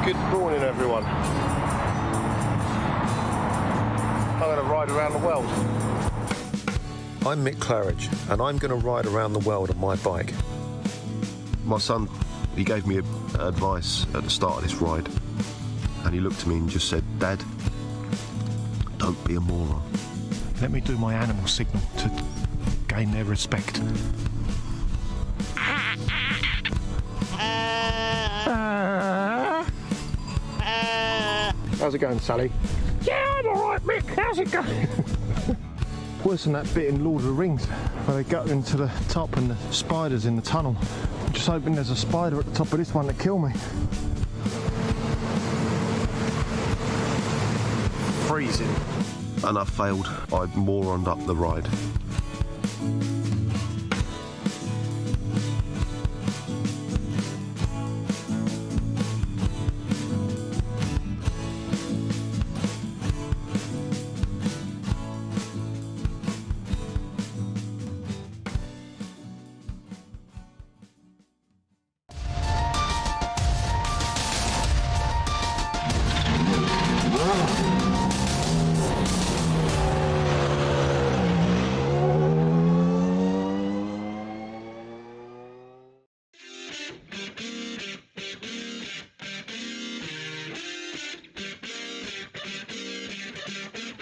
Good morning, everyone. I'm going to ride around the world. I'm Mick Claridge, and I'm going to ride around the world on my bike. My son, he gave me advice at the start of this ride, and he looked at me and just said, "Dad, don't be a moron." Let me do my animal signal to gain their respect. How's it going, Sally? Yeah, I'm alright, Mick. How's it going? Worse than that bit in Lord of the Rings where they go into the top and the spiders in the tunnel. I'm just hoping there's a spider at the top of this one to kill me. Freezing. And I failed. I moroned up the ride.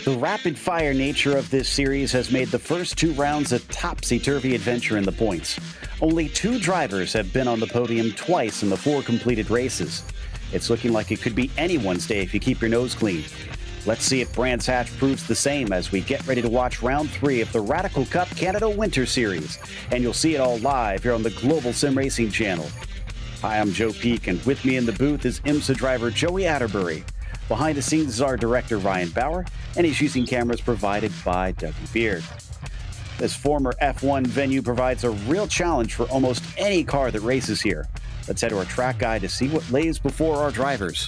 The rapid-fire nature of this series has made the first two rounds a topsy-turvy adventure in the points. Only 2 drivers have been on the podium twice in the 4 completed races. It's looking like it could be anyone's day if you keep your nose clean. Let's see if Brands Hatch proves the same as we get ready to watch round 3 of the Radical Cup Canada Winter Series. And you'll see it all live here on the Global SimRacing Channel. Hi, I'm Joe Peak, and with me in the booth is IMSA driver Joey Atterbury. Behind the scenes is our director, Ryan Bauer, and he's using cameras provided by Dougie Beard. This former F1 venue provides a real challenge for almost any car that races here. Let's head to our track guide to see what lays before our drivers.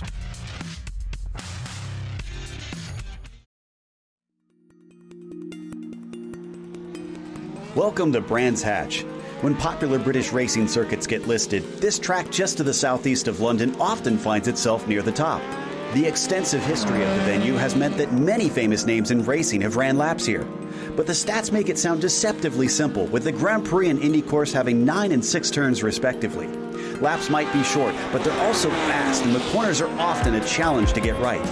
Welcome to Brands Hatch. When popular British racing circuits get listed, this track just to the southeast of London often finds itself near the top. The extensive history of the venue has meant that many famous names in racing have ran laps here. But the stats make it sound deceptively simple, with the Grand Prix and Indy course having 9 and 6 turns respectively. Laps might be short, but they're also fast, and the corners are often a challenge to get right.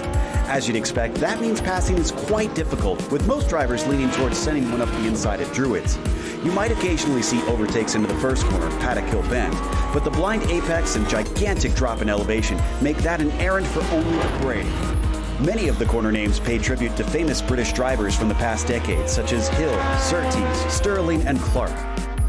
As you'd expect, that means passing is quite difficult, with most drivers leaning towards sending one up the inside at Druids. You might occasionally see overtakes into the first corner, Paddock Hill Bend, but the blind apex and gigantic drop in elevation make that an errand for only the brave. Many of the corner names pay tribute to famous British drivers from the past decades, such as Hill, Surtees, Sterling, and Clark.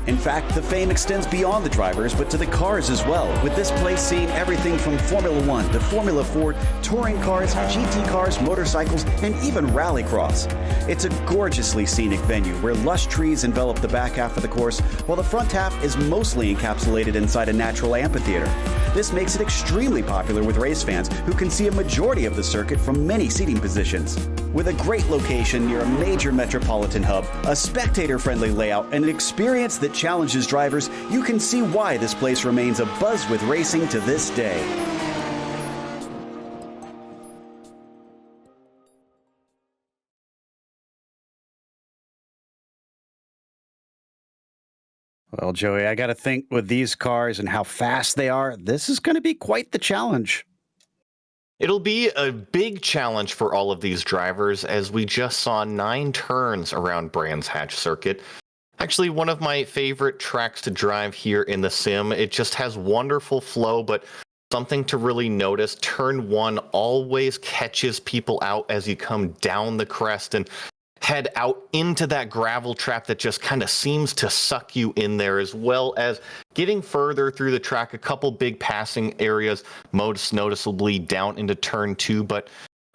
In fact, the fame extends beyond the drivers, but to the cars as well, with this place seeing everything from Formula One to Formula Ford, touring cars, GT cars, motorcycles, and even rallycross. It's a gorgeously scenic venue where lush trees envelop the back half of the course, while the front half is mostly encapsulated inside a natural amphitheater. This makes it extremely popular with race fans who can see a majority of the circuit from many seating positions. With a great location near a major metropolitan hub, a spectator-friendly layout, and an experience that challenges drivers, you can see why this place remains abuzz with racing to this day. Well, Joey, I got to think with these cars and how fast they are, this is going to be quite the challenge. It'll be a big challenge for all of these drivers, as we just saw 9 turns around Brands Hatch Circuit. Actually, one of my favorite tracks to drive here in the sim. It just has wonderful flow, but something to really notice, turn 1 always catches people out as you come down the crest and head out into that gravel trap that just kind of seems to suck you in there, as well as getting further through the track, a couple big passing areas, most noticeably down into turn 2. But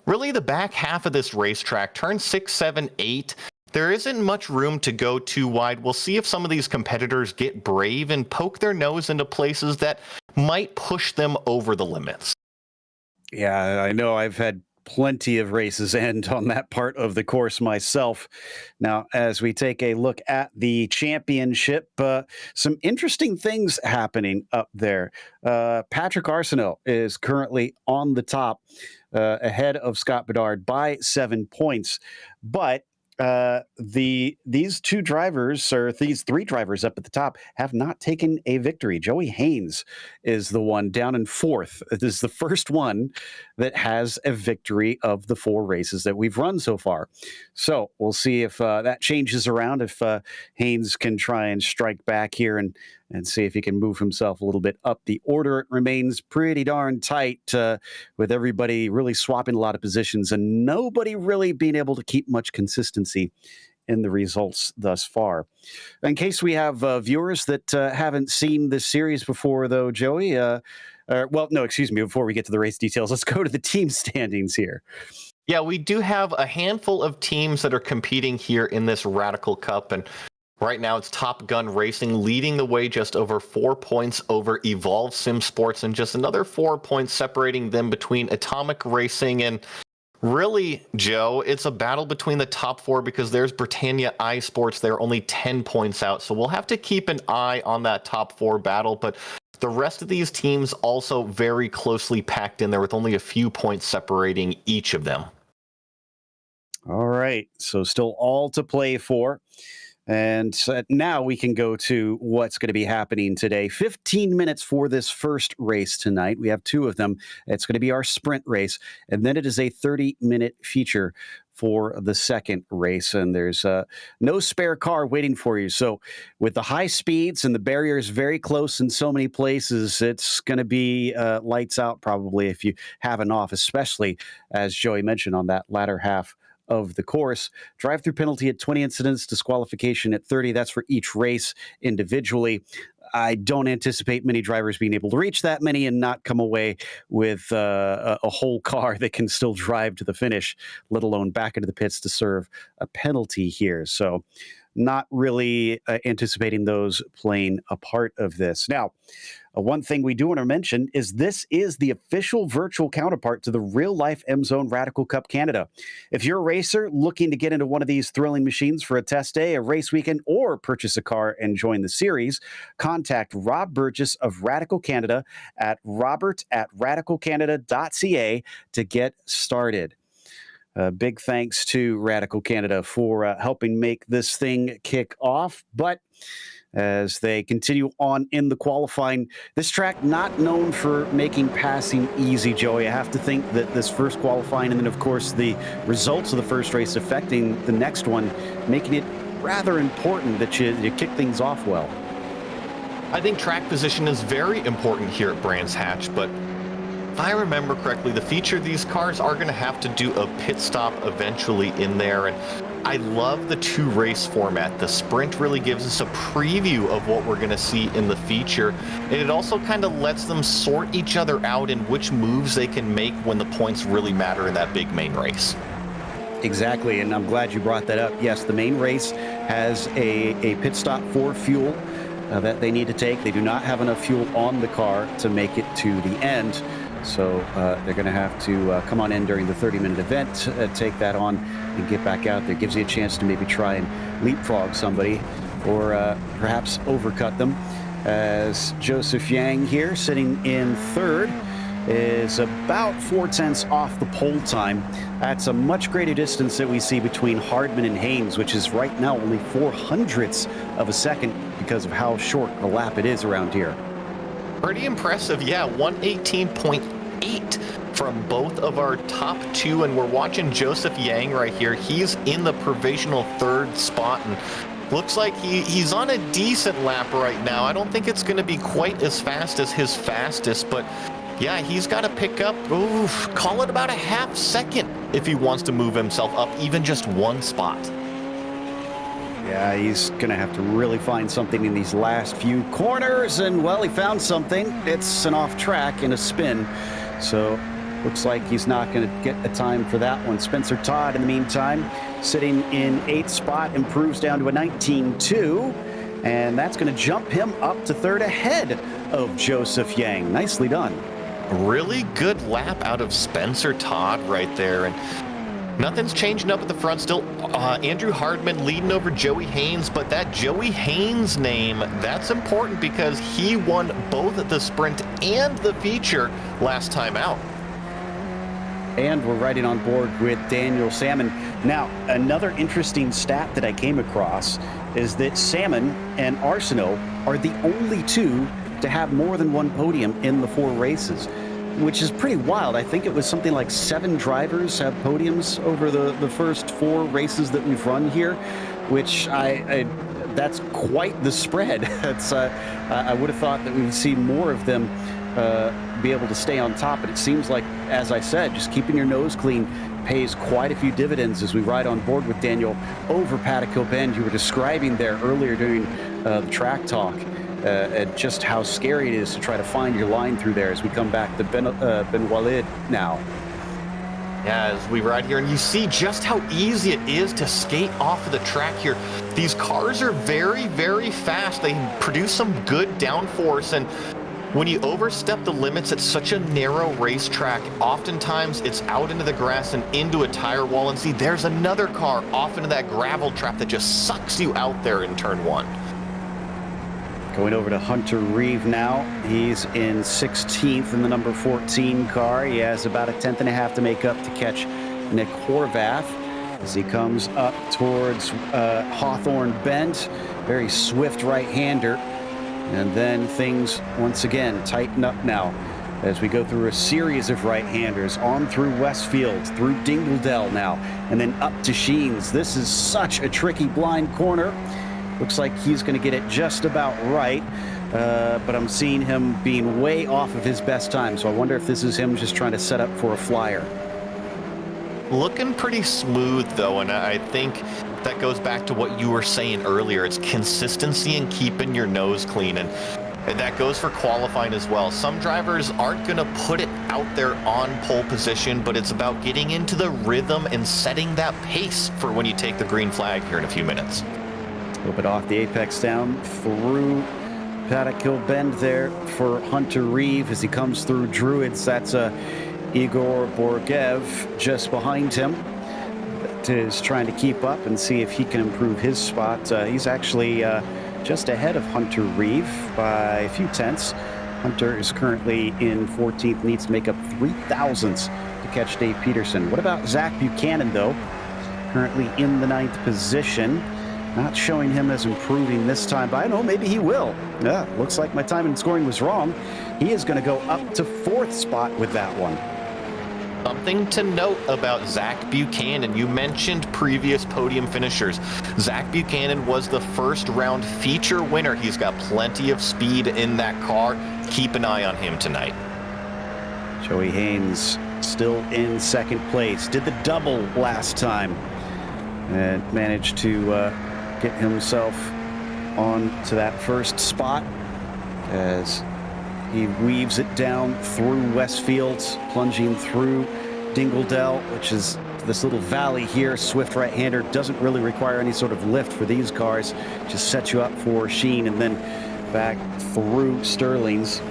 really the back half of this racetrack, turn 6, 7, 8, there isn't much room to go too wide. We'll see if some of these competitors get brave and poke their nose into places that might push them over the limits. Yeah, I know I've had plenty of races end on that part of the course myself. Now, as we take a look at the championship, some interesting things happening up there. Patrick Arsenault is currently on the top, ahead of Scott Bedard by 7 points. But these two drivers, or these three drivers up at the top, have not taken a victory. Joey Haynes is the one down in fourth. This is the first one that has a victory of the 4 races that we've run so far. So we'll see if that changes around, if Haynes can try and strike back here and see if he can move himself a little bit up the order. It remains pretty darn tight, with everybody really swapping a lot of positions and nobody really being able to keep much consistency in the results thus far. In case we have viewers that haven't seen this series before, though, Joey, before we get to the race details, let's go to the team standings here. Yeah, we do have a handful of teams that are competing here in this Radical Cup, and right now it's Top Gun Racing leading the way, just over 4 points over Evolve Sim Sports, and just another 4 points separating them between Atomic Racing and really, Joe, it's a battle between the top 4 because there's Britannia iSports. They're only 10 points out, so we'll have to keep an eye on that top 4 battle, but the rest of these teams also very closely packed in there with only a few points separating each of them. All right, so still all to play for. And now we can go to what's going to be happening today. 15 minutes for this first race tonight. We have 2 of them. It's going to be our sprint race. And then it is a 30-minute feature for the second race. And there's no spare car waiting for you. So with the high speeds and the barriers very close in so many places, it's going to be lights out probably if you have an off, especially, as Joey mentioned, on that latter half of the course. Drive-through penalty at 20 incidents, disqualification at 30. That's for each race individually. I don't anticipate many drivers being able to reach that many and not come away with a whole car that can still drive to the finish, let alone back into the pits to serve a penalty here. So not really anticipating those playing a part of this. Now, one thing we do want to mention is this is the official virtual counterpart to the real-life M-Zone Radical Cup Canada. If you're a racer looking to get into one of these thrilling machines for a test day, a race weekend, or purchase a car and join the series, contact Rob Burgess of Radical Canada at robert@radicalcanada.ca to get started. Big thanks to Radical Canada for helping make this thing kick off. But as they continue on in the qualifying, this track not known for making passing easy, Joey. I have to think that this first qualifying and then, of course, the results of the first race affecting the next one, making it rather important that you kick things off well. I think track position is very important here at Brands Hatch, but if I remember correctly, the feature of these cars are going to have to do a pit stop eventually in there. And I love the 2-race format. The sprint really gives us a preview of what we're going to see in the feature. And it also kind of lets them sort each other out in which moves they can make when the points really matter in that big main race. Exactly, and I'm glad you brought that up. Yes, the main race has a pit stop for fuel that they need to take. They do not have enough fuel on the car to make it to the end. So they're going to have to come on in during the 30-minute event, take that on, and get back out there. Gives you a chance to maybe try and leapfrog somebody or perhaps overcut them. As Joseph Yang here, sitting in third, is about 4/10 off the pole time. That's a much greater distance that we see between Hardman and Haynes, which is right now only 0.04 of a second because of how short a lap it is around here. Pretty impressive, yeah, 118.8 from both of our top 2, and we're watching Joseph Yang right here. He's in the provisional 3rd spot, and looks like he's on a decent lap right now. I don't think it's going to be quite as fast as his fastest, but yeah, he's got to pick up, call it about a half second if he wants to move himself up even just 1 spot. Yeah, he's going to have to really find something in these last few corners, and, well, he found something. It's an off track and a spin, so looks like he's not going to get a time for that one. Spencer Todd, in the meantime, sitting in 8th spot, improves down to a 19.2, and that's going to jump him up to 3rd ahead of Joseph Yang. Nicely done. really good lap out of Spencer Todd right there. And nothing's changing up at the front. Still Andrew Hardman leading over Joey Haynes, but that Joey Haynes name, that's important because he won both the sprint and the feature last time out. And we're riding on board with Daniel Salmon. Now, another interesting stat that I came across is that Salmon and Arsenault are the only two to have more than one podium in the 4 races, which is pretty wild. I think it was something like 7 drivers have podiums over the first 4 races that we've run here, which that's quite the spread. I would have thought that we would see more of them be able to stay on top, but it seems like, as I said, just keeping your nose clean pays quite a few dividends as we ride on board with Daniel over Paddock Hill Bend. You were describing there earlier during the track talk just how scary it is to try to find your line through there as we come back to Ben Walid now. Yeah, as we ride here, and you see just how easy it is to skate off of the track here. These cars are very, very fast. They produce some good downforce, and when you overstep the limits at such a narrow racetrack, oftentimes it's out into the grass and into a tire wall, and see, there's another car off into that gravel trap that just sucks you out there in turn 1. Going over to Hunter Reeve now. He's in 16th in the number 14 car. He has about a 10th and a half to make up to catch Nick Horvath as he comes up towards Hawthorne Bend. Very swift right-hander. And then things once again tighten up now as we go through a series of right-handers on through Westfield, through Dingledell now, and then up to Sheens. This is such a tricky blind corner. Looks like he's going to get it just about right, but I'm seeing him being way off of his best time, so I wonder if this is him just trying to set up for a flyer. Looking pretty smooth, though, and I think that goes back to what you were saying earlier. It's consistency and keeping your nose clean, and that goes for qualifying as well. Some drivers aren't going to put it out there on pole position, but it's about getting into the rhythm and setting that pace for when you take the green flag here in a few minutes. A little bit off the apex down through Paddock Hill Bend there for Hunter Reeve as he comes through Druids. That's Igor Borgev just behind him. That is trying to keep up and see if he can improve his spot. He's actually just ahead of Hunter Reeve by a few tenths. Hunter is currently in 14th, needs to make up 3 thousandths to catch Dave Peterson. What about Zach Buchanan, though? Currently in the 9th position. Not showing him as improving this time, but I know maybe he will. Yeah, looks like my time in scoring was wrong. He is going to go up to 4th spot with that one. Something to note about Zach Buchanan. You mentioned previous podium finishers. Zach Buchanan was the first round feature winner. He's got plenty of speed in that car. Keep an eye on him tonight. Joey Haynes still in 2nd place. Did the double last time and managed to get himself on to that 1st spot as he weaves it down through Westfield, plunging through Dingledell, which is this little valley here. Swift right-hander doesn't really require any sort of lift for these cars. Just sets you up for Sheen and then back through Sterling's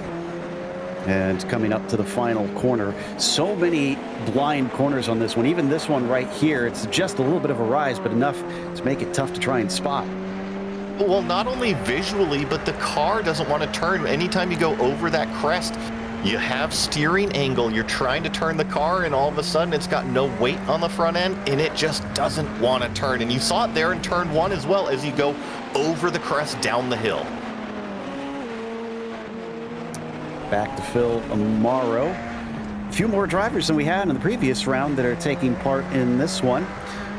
and coming up to the final corner. So many blind corners on this one. Even this one right here, it's just a little bit of a rise, but enough to make it tough to try and spot. Well, not only visually, but the car doesn't want to turn. Anytime you go over that crest, you have steering angle. You're trying to turn the car, and all of a sudden it's got no weight on the front end, and it just doesn't want to turn. And you saw it there in turn 1 as well as you go over the crest down the hill. Back to Phil Amaro. A few more drivers than we had in the previous round that are taking part in this one.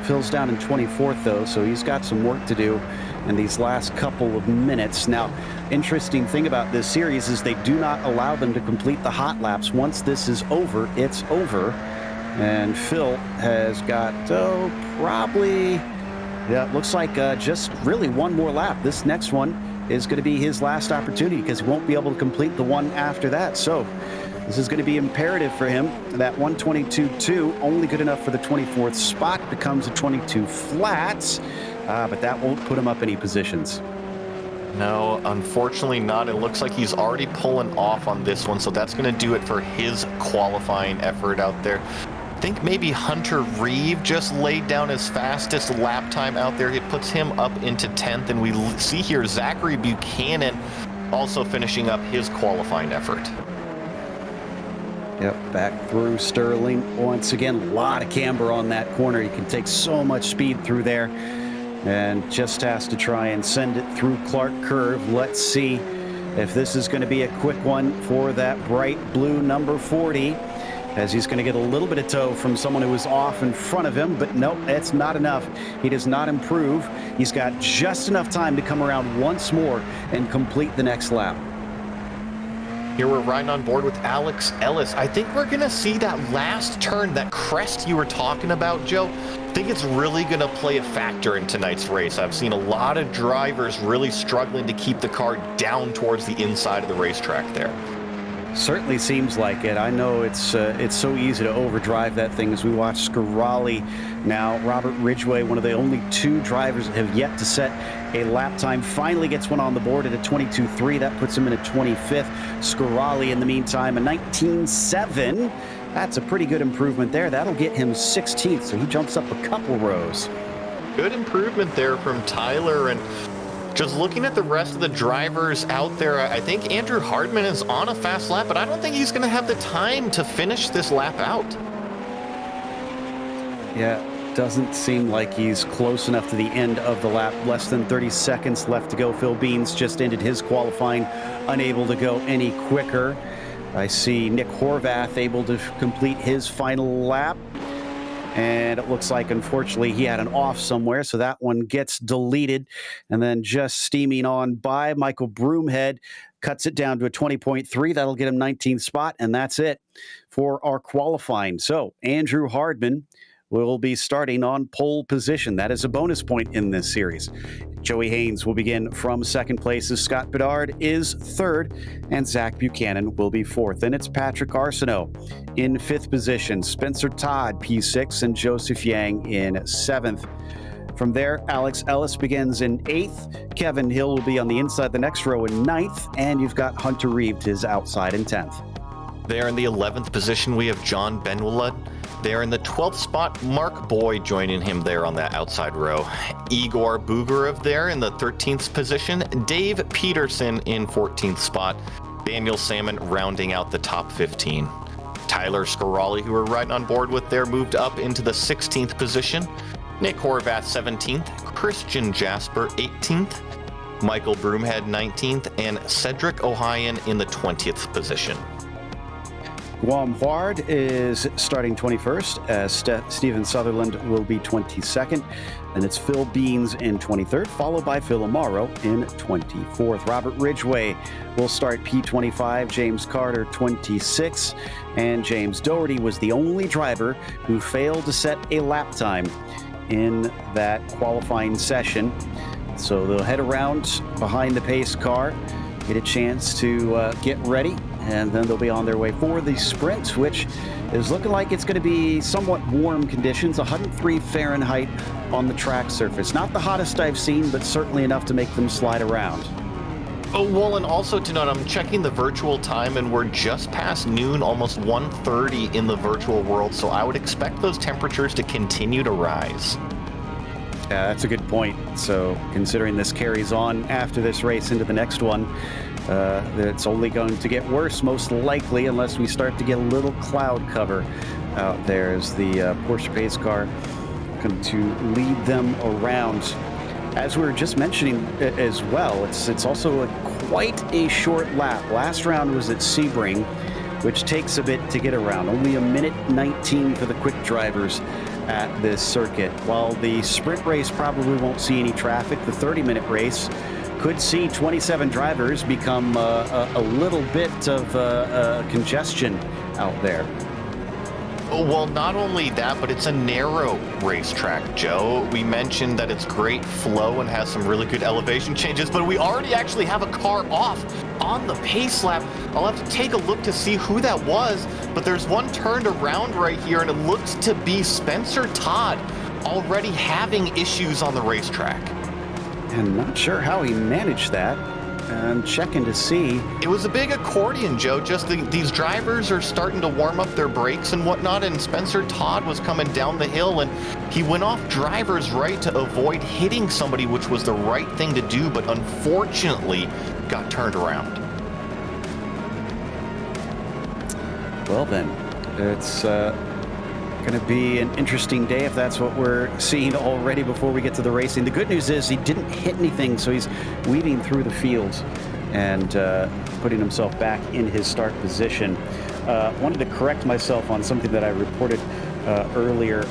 Phil's down in 24th, though, so he's got some work to do in these last couple of minutes. Now, interesting thing about this series is they do not allow them to complete the hot laps. Once this is over, it's over. And Phil has got, probably, yeah, it looks like just really one more lap. This next one is going to be his last opportunity because he won't be able to complete the one after that. So this is going to be imperative for him. That 122.2, only good enough for the 24th spot, becomes a 22 flats, but that won't put him up any positions. No, unfortunately not. It looks like he's already pulling off on this one, so that's going to do it for his qualifying effort out there. I think maybe Hunter Reeve just laid down his fastest lap time out there. It puts him up into 10th, and we see here Zachary Buchanan also finishing up his qualifying effort. Yep, back through Sterling. Once again, a lot of camber on that corner. You can take so much speed through there. And just has to try and send it through Clark Curve. Let's see if this is going to be a quick one for that bright blue number 40, as he's going to get a little bit of tow from someone who was off in front of him, but nope, it's not enough. He does not improve. He's got just enough time to come around once more and complete the next lap. Here we're riding on board with Alex Ellis. I think we're going to see that last turn, that crest you were talking about, Joe. I think it's really going to play a factor in tonight's race. I've seen a lot of drivers really struggling to keep the car down towards the inside of the racetrack there. Certainly seems like it. I know it's so easy to overdrive that thing. As we watch Scarali now, Robert Ridgway, one of the only two drivers that have yet to set a lap time, finally gets one on the board at a 22.3. That puts him in a 25th. Scarali, in the meantime, a 19.7. That's a pretty good improvement there. That'll get him 16th, so he jumps up a couple rows. Good improvement there from Tyler. And just looking at the rest of the drivers out there, I think Andrew Hardman is on a fast lap, but I don't think he's going to have the time to finish this lap out. Yeah, doesn't seem like he's close enough to the end of the lap. Less than 30 seconds left to go. Phil Beans just ended his qualifying, unable to go any quicker. I see Nick Horvath able to complete his final lap. And it looks like, unfortunately, he had an off somewhere, so that one gets deleted. And then just steaming on by, Michael Broomhead cuts it down to a 20.3. That'll get him 19th spot, and that's it for our qualifying. So Andrew Hardman will be starting on pole position. That is a bonus point in this series. Joey Haynes will begin from second place as Scott Bedard is third, and Zach Buchanan will be fourth. And it's Patrick Arsenault in fifth position, Spencer Todd P6, and Joseph Yang in seventh. From there, Alex Ellis begins in eighth. Kevin Hill will be on the inside the next row in ninth, and you've got Hunter Reeve is outside in 10th. There in the 11th position, we have John Benwilad. There in the 12th spot, Mark Boyd joining him there on that outside row. Igor Bugarov there in the 13th position. Dave Peterson in 14th spot. Daniel Salmon rounding out the top 15. Tyler Scarali, who we're riding on board with there, moved up into the 16th position. Nick Horvath 17th. Christian Jasper 18th. Michael Broomhead 19th. And Cedric Ohayon in the 20th position. Guam Huard is starting 21st, as Stephen Sutherland will be 22nd. And it's Phil Beans in 23rd, followed by Phil Amaro in 24th. Robert Ridgway will start P25, James Carter 26, and James Doherty was the only driver who failed to set a lap time in that qualifying session. So they'll head around behind the pace car, get a chance to get ready, and then they'll be on their way for the sprint, which is looking like it's going to be somewhat warm conditions, 103 Fahrenheit on the track surface. Not the hottest I've seen, but certainly enough to make them slide around. Oh, well, and also to note, I'm checking the virtual time, and we're just past noon, almost 1:30 in the virtual world, so I would expect those temperatures to continue to rise. Yeah, that's a good point. So considering this carries on after this race into the next one, it's only going to get worse, most likely, unless we start to get a little cloud cover out there as the Porsche pace car going to lead them around. As we were just mentioning as well, it's also quite a short lap. Last round was at Sebring, which takes a bit to get around. Only a minute 19 for the quick drivers at this circuit. While the sprint race probably won't see any traffic, the 30-minute race could see 27 drivers become a little bit of congestion out there. Well, not only that, but it's a narrow racetrack, Joe. We mentioned that it's great flow and has some really good elevation changes, but we already actually have a car off on the pace lap. I'll have to take a look to see who that was, but there's one turned around right here, and it looks to be Spencer Todd already having issues on the racetrack. And not sure how he managed that. And checking to see. It was a big accordion, Joe. Just these drivers are starting to warm up their brakes and whatnot, and Spencer Todd was coming down the hill, and he went off driver's right to avoid hitting somebody, which was the right thing to do, but unfortunately got turned around. Well then, it's going to be an interesting day if that's what we're seeing already before we get to the racing. The good news is he didn't hit anything, so he's weaving through the fields and putting himself back in his start position. Wanted to correct myself on something that I reported earlier.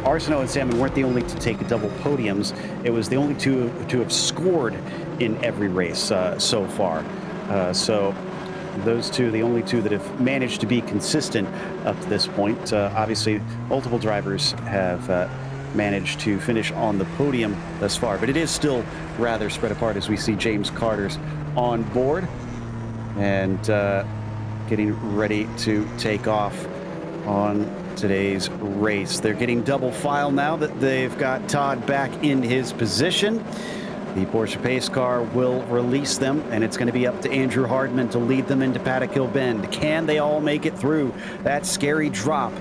Arsenault and Salmon weren't the only to take double podiums. It was the only two to have scored in every race so far. So those two, the only two that have managed to be consistent up to this point. Obviously, multiple drivers have managed to finish on the podium thus far, but it is still rather spread apart as we see James Carter's on board and getting ready to take off on today's race. They're getting double file now that they've got Todd back in his position. The Porsche pace car will release them, and it's going to be up to Andrew Hardman to lead them into Paddock Hill Bend. Can they all make it through that scary drop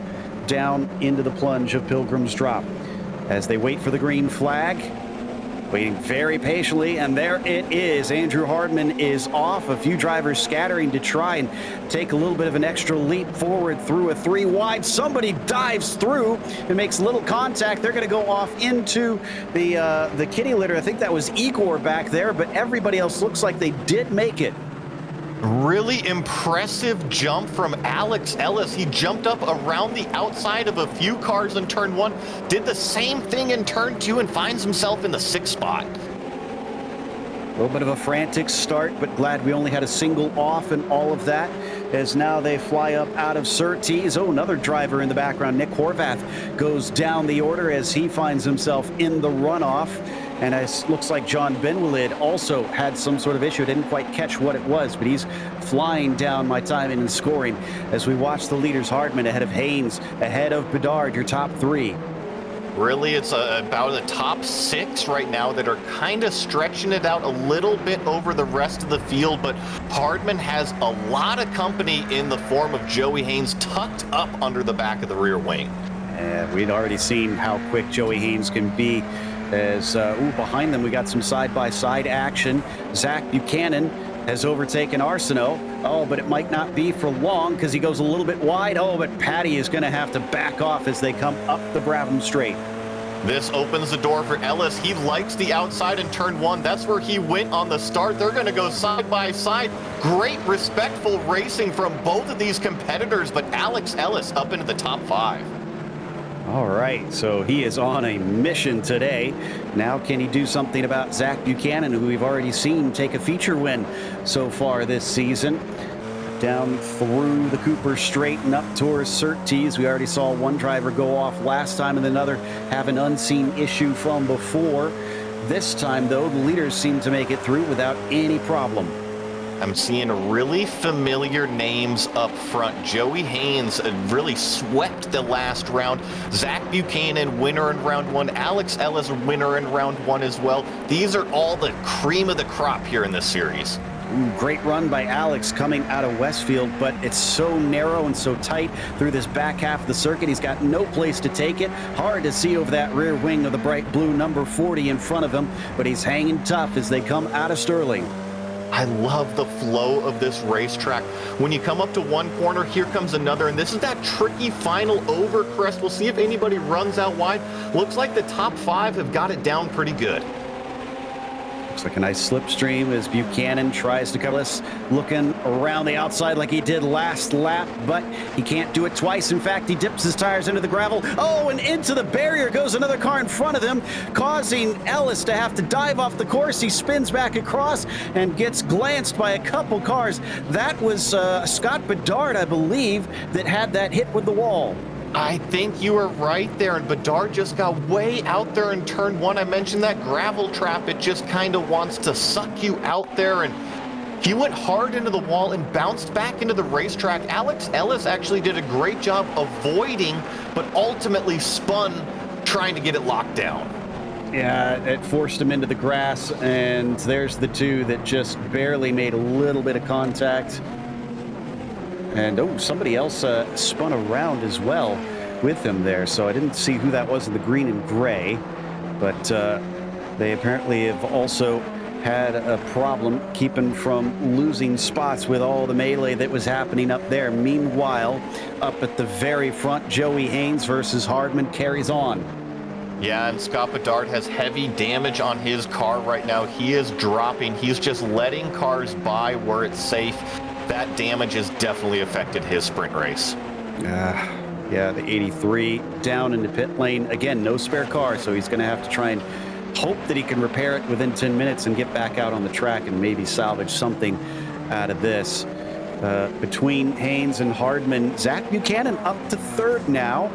down into the plunge of Pilgrim's Drop? As they wait for the green flag, waiting very patiently, and there it is. Andrew Hardman is off. A few drivers scattering to try and take a little bit of an extra leap forward through a 3 wide. Somebody dives through and makes little contact. They're going to go off into the kitty litter. I think that was Igor back there, but everybody else looks like they did make it. Really impressive jump from Alex Ellis. He jumped up around the outside of a few cars in turn 1, did the same thing in turn 2, and finds himself in the 6th spot. A little bit of a frantic start, but glad we only had a single off and all of that, as now they fly up out of Surtees. Oh, another driver in the background, Nick Horvath, goes down the order as he finds himself in the runoff. And it looks like John Benwilid also had some sort of issue. Didn't quite catch what it was, but he's flying down my time and scoring as we watch the leaders. Hardman ahead of Haynes, ahead of Bedard, your top 3. Really, it's about the top 6 right now that are kind of stretching it out a little bit over the rest of the field, but Hardman has a lot of company in the form of Joey Haynes tucked up under the back of the rear wing. And we'd already seen how quick Joey Haynes can be. As behind them we got some side-by-side action. Zach Buchanan has overtaken Arsenault. Oh, but it might not be for long because he goes a little bit wide. Oh, but Patty is going to have to back off as they come up the Brabham Straight. This opens the door for Ellis. He likes the outside in turn 1. That's where he went on the start. They're going to go side by side. Great respectful racing from both of these competitors, but Alex Ellis up into the top 5. All right, so he is on a mission today. Now can he do something about Zach Buchanan, who we've already seen take a feature win so far this season? Down through the Cooper Straight and up towards Surtees. We already saw one driver go off last time and another have an unseen issue from before. This time, though, the leaders seem to make it through without any problem. I'm seeing really familiar names up front. Joey Haynes really swept the last round. Zach Buchanan, winner in round 1. Alex Ellis, winner in round 1 as well. These are all the cream of the crop here in this series. Great run by Alex coming out of Westfield, but it's so narrow and so tight through this back half of the circuit. He's got no place to take it. Hard to see over that rear wing of the bright blue number 40 in front of him, but he's hanging tough as they come out of Sterling. I love the flow of this racetrack. When you come up to one corner, here comes another, and this is that tricky final over crest. We'll see if anybody runs out wide. Looks like the top 5 have got it down pretty good. Looks like a nice slipstream as Buchanan tries to cover this, looking around the outside like he did last lap, but he can't do it twice. In fact, he dips his tires into the gravel. Oh, and into the barrier goes another car in front of him, causing Ellis to have to dive off the course. He spins back across and gets glanced by a couple cars. That was Scott Bedard, I believe, that had that hit with the wall. I think you were right there, and Bedard just got way out there in turn 1. I mentioned that gravel trap. It just kind of wants to suck you out there, and he went hard into the wall and bounced back into the racetrack. Alex Ellis actually did a great job avoiding, but ultimately spun trying to get it locked down. Yeah, it forced him into the grass, and there's the two that just barely made a little bit of contact. And oh, somebody else spun around as well with him there, so I didn't see who that was in the green and gray, but they apparently have also had a problem keeping from losing spots with all the melee that was happening up there. Meanwhile, up at the very front, Joey Haynes versus Hardman carries on. Yeah, and Scott Bedard has heavy damage on his car right now. He is dropping. He's just letting cars by where it's safe. That damage has definitely affected his sprint race. Yeah, the 83 down in the pit lane. Again, no spare car, so he's going to have to try and hope that he can repair it within 10 minutes and get back out on the track and maybe salvage something out of this. Between Haynes and Hardman, Zach Buchanan up to third now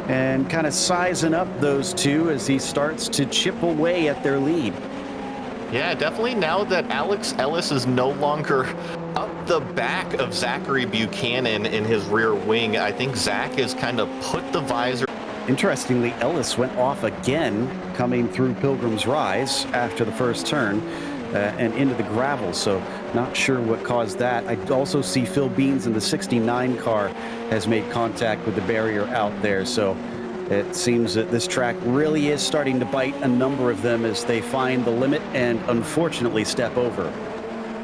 and kind of sizing up those two as he starts to chip away at their lead. Yeah, definitely now that Alex Ellis is no longer up the back of Zachary Buchanan in his rear wing, I think Zach has kind of put the visor. Interestingly, Ellis went off again coming through Pilgrim's Rise after the first turn and into the gravel, so not sure what caused that. I also see Phil Beans in the 69 car has made contact with the barrier out there, so it seems that this track really is starting to bite a number of them as they find the limit and unfortunately step over.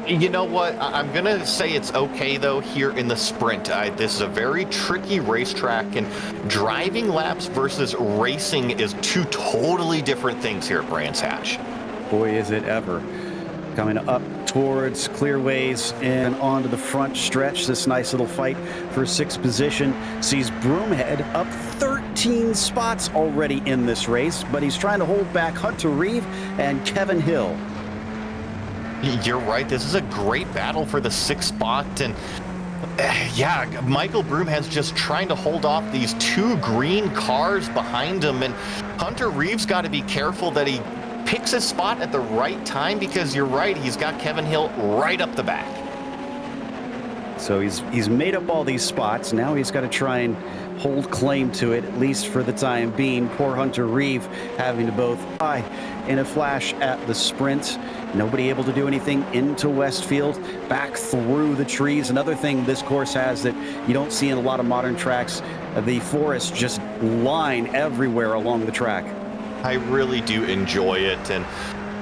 You know what? I'm going to say it's okay, though, here in the sprint. This is a very tricky racetrack, and driving laps versus racing is two totally different things here at Brands Hatch. Boy, is it ever. Coming up towards Clearways and onto the front stretch. This nice little fight for sixth position sees Broomhead up 13 spots already in this race, but he's trying to hold back Hunter Reeve and Kevin Hill. You're right. This is a great battle for the sixth spot. And yeah, Michael Broomhead's just trying to hold off these two green cars behind him. And Hunter Reeves got to be careful that he picks his spot at the right time, because you're right, he's got Kevin Hill right up the back. So he's made up all these spots. Now he's got to try and hold claim to it, at least for the time being. Poor Hunter Reeve having to both fly in a flash at the sprint. Nobody able to do anything into Westfield, back through the trees. Another thing this course has that you don't see in a lot of modern tracks, the forests just line everywhere along the track. I really do enjoy it, and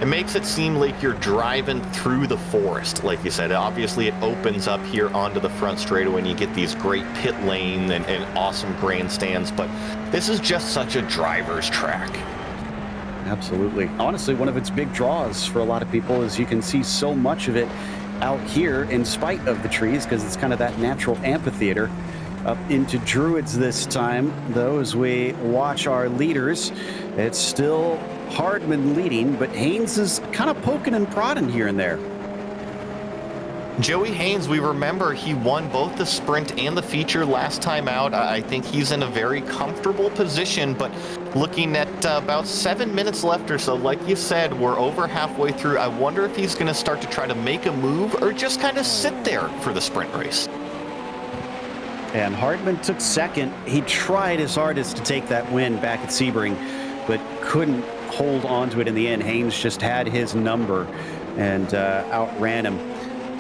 it makes it seem like you're driving through the forest. Like you said, obviously it opens up here onto the front straightaway and you get these great pit lane and awesome grandstands, but this is just such a driver's track. Absolutely. Honestly, one of its big draws for a lot of people is you can see so much of it out here in spite of the trees, because it's kind of that natural amphitheater. Up into Druids this time, though, as we watch our leaders. It's still Hardman leading, but Haynes is kind of poking and prodding here and there. Joey Haynes, we remember he won both the sprint and the feature last time out. I think he's in a very comfortable position, but looking at about 7 minutes left or so, like you said, we're over halfway through. I wonder if he's going to start to try to make a move or just kind of sit there for the sprint race. And Hardman took second. He tried his hardest to take that win back at Sebring, but couldn't hold on to it in the end. Haynes just had his number and outran him.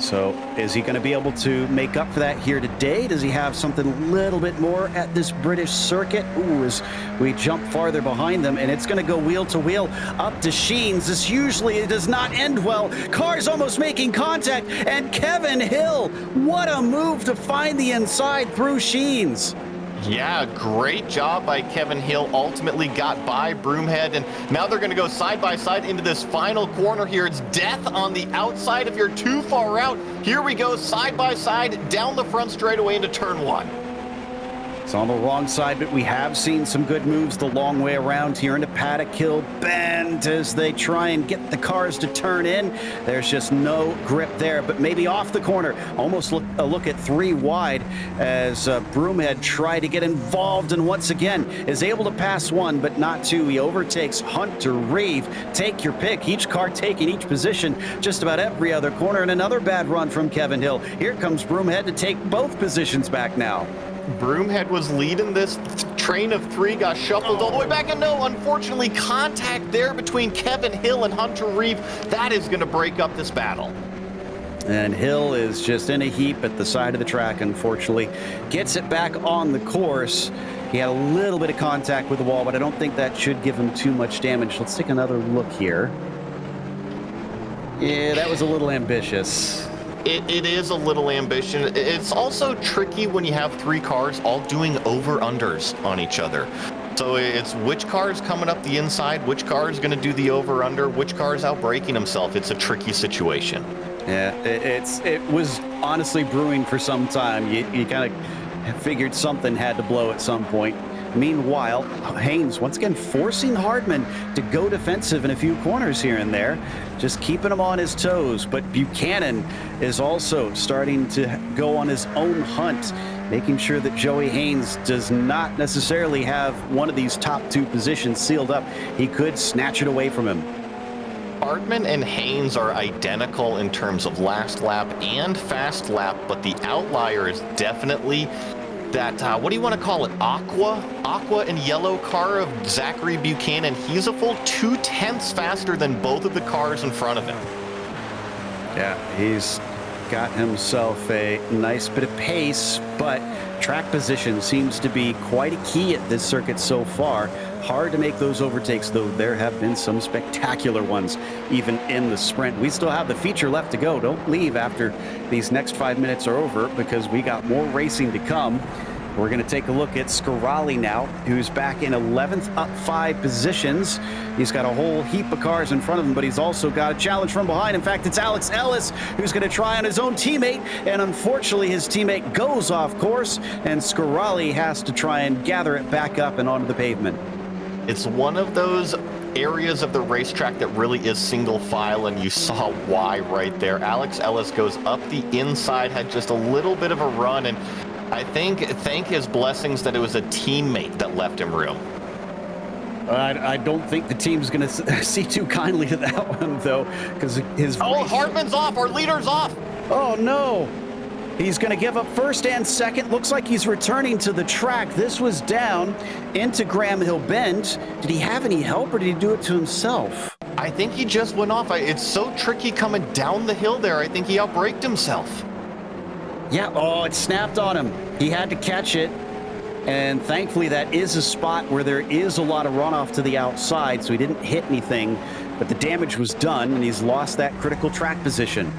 So is he going to be able to make up for that here today? Does he have something a little bit more at this British circuit? Ooh, as we jump farther behind them, and it's going to go wheel to wheel up to Sheens. This usually does not end well. Cars almost making contact, and Kevin Hill, what a move to find the inside through Sheens. Yeah, great job by Kevin Hill. Ultimately got by Broomhead, and now they're going to go side by side into this final corner here. It's death on the outside if you're too far out. Here we go, side by side, down the front straightaway into turn one. It's on the wrong side, but we have seen some good moves the long way around here into Paddock Hill Bend as they try and get the cars to turn in. There's just no grip there, but maybe off the corner. Almost a look at three wide as Broomhead tried to get involved and once again is able to pass one, but not two. He overtakes Hunter Reeve. Take your pick. Each car taking each position just about every other corner, and another bad run from Kevin Hill. Here comes Broomhead to take both positions back now. Broomhead was leading this train of three, got shuffled all the way back, and no, unfortunately, contact there between Kevin Hill and Hunter Reeve. That is going to break up this battle. And Hill is just in a heap at the side of the track, unfortunately. Gets it back on the course. He had a little bit of contact with the wall, but I don't think that should give him too much damage. Let's take another look here. Yeah, that was a little ambitious. It is a little ambitious. It's also tricky when you have three cars all doing over-unders on each other. So it's which car is coming up the inside, which car is going to do the over-under, which car is out-braking himself. It's a tricky situation. Yeah, it was honestly brewing for some time. You kind of figured something had to blow at some point. Meanwhile, Haynes once again forcing Hardman to go defensive in a few corners here and there, just keeping him on his toes. But Buchanan is also starting to go on his own hunt, making sure that Joey Haynes does not necessarily have one of these top two positions sealed up. He could snatch it away from him. Hardman and Haynes are identical in terms of last lap and fast lap, but the outlier is definitely that, what do you want to call it, aqua and yellow car of Zachary Buchanan. He's a full 0.2 faster than both of the cars in front of him. Yeah, he's got himself a nice bit of pace, but track position seems to be quite a key at this circuit so far. Hard to make those overtakes, though there have been some spectacular ones, even in the sprint. We still have the feature left to go. Don't leave after these next 5 minutes are over, because we got more racing to come. We're going to take a look at Scarali now, who's back in 11th, up 5 positions. He's got a whole heap of cars in front of him, but he's also got a challenge from behind. In fact, it's Alex Ellis who's going to try on his own teammate, and unfortunately his teammate goes off course, and Scarali has to try and gather it back up and onto the pavement. It's one of those areas of the racetrack that really is single file, and you saw why right there. Alex Ellis goes up the inside, had just a little bit of a run, and I think, thank his blessings that it was a teammate that left him room. I don't think the team's going to see too kindly to that one, though, because his... Oh, Hardman's off! Our leader's off! Oh, no! He's going to give up first and second. Looks like he's returning to the track. This was down into Graham Hill Bend. Did he have any help, or did he do it to himself? I think he just went off. It's so tricky coming down the hill there. I think he outbraked himself. Yeah, oh, it snapped on him. He had to catch it. And thankfully, that is a spot where there is a lot of runoff to the outside, so he didn't hit anything. But the damage was done, and he's lost that critical track position.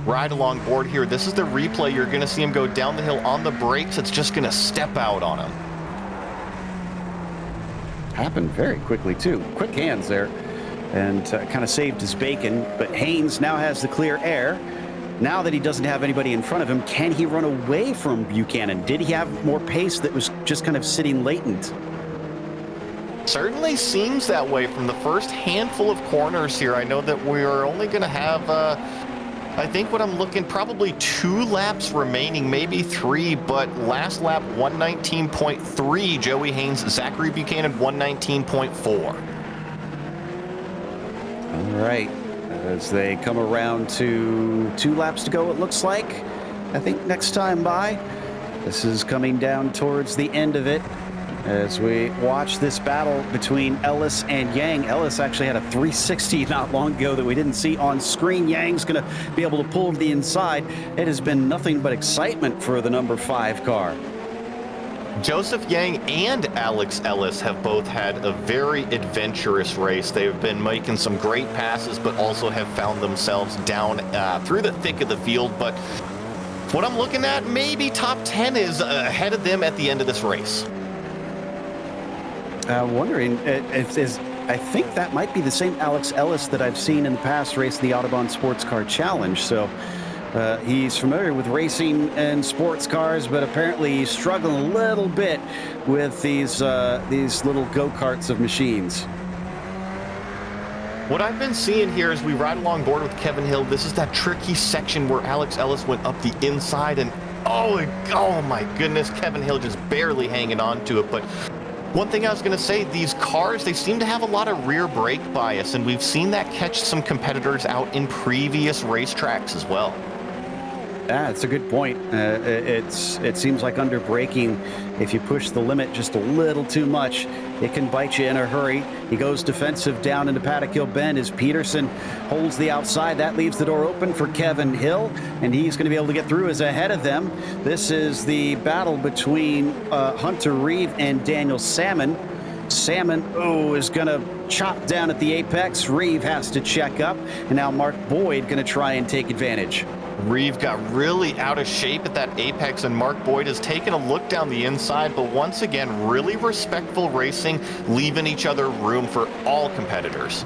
Ride along board here. This is the replay. You're going to see him go down the hill on the brakes. It's just going to step out on him. Happened very quickly, too. Quick hands there, and kind of saved his bacon. But Haynes now has the clear air. Now that he doesn't have anybody in front of him, can he run away from Buchanan? Did he have more pace that was just kind of sitting latent? Certainly seems that way from the first handful of corners here. I know that we're only going to have, I think what I'm looking, probably 2 laps remaining, maybe 3, but last lap 119.3, Joey Haynes, Zachary Buchanan 119.4. All right. As they come around to 2 laps to go, it looks like. I think next time by. This is coming down towards the end of it as we watch this battle between Ellis and Yang. Ellis actually had a 360 not long ago that we didn't see on screen. Yang's going to be able to pull to the inside. It has been nothing but excitement for the number 5 car. Joseph Yang and Alex Ellis have both had a very adventurous race. They've been making some great passes, but also have found themselves down through the thick of the field. But what I'm looking at, maybe top 10 is ahead of them at the end of this race. Wondering, I think that might be the same Alex Ellis that I've seen in the past race the Audubon Sports Car Challenge. So he's familiar with racing and sports cars, but apparently he's struggling a little bit with these little go-karts of machines. What I've been seeing here as we ride along board with Kevin Hill, this is that tricky section where Alex Ellis went up the inside, and oh my goodness, Kevin Hill just barely hanging on to it. But one thing I was going to say, these cars, they seem to have a lot of rear brake bias, and we've seen that catch some competitors out in previous racetracks as well. That's a good point. It seems like under braking, if you push the limit just a little too much, it can bite you in a hurry. He goes defensive down into Paddock Hill Bend as Peterson holds the outside. That leaves the door open for Kevin Hill, and he's going to be able to get through as ahead of them. This is the battle between Hunter Reeve and Daniel Salmon. Salmon, is going to chop down at the apex. Reeve has to check up, and now Mark Boyd going to try and take advantage. Reeve got really out of shape at that apex, and Mark Boyd has taken a look down the inside, but once again, really respectful racing, leaving each other room for all competitors.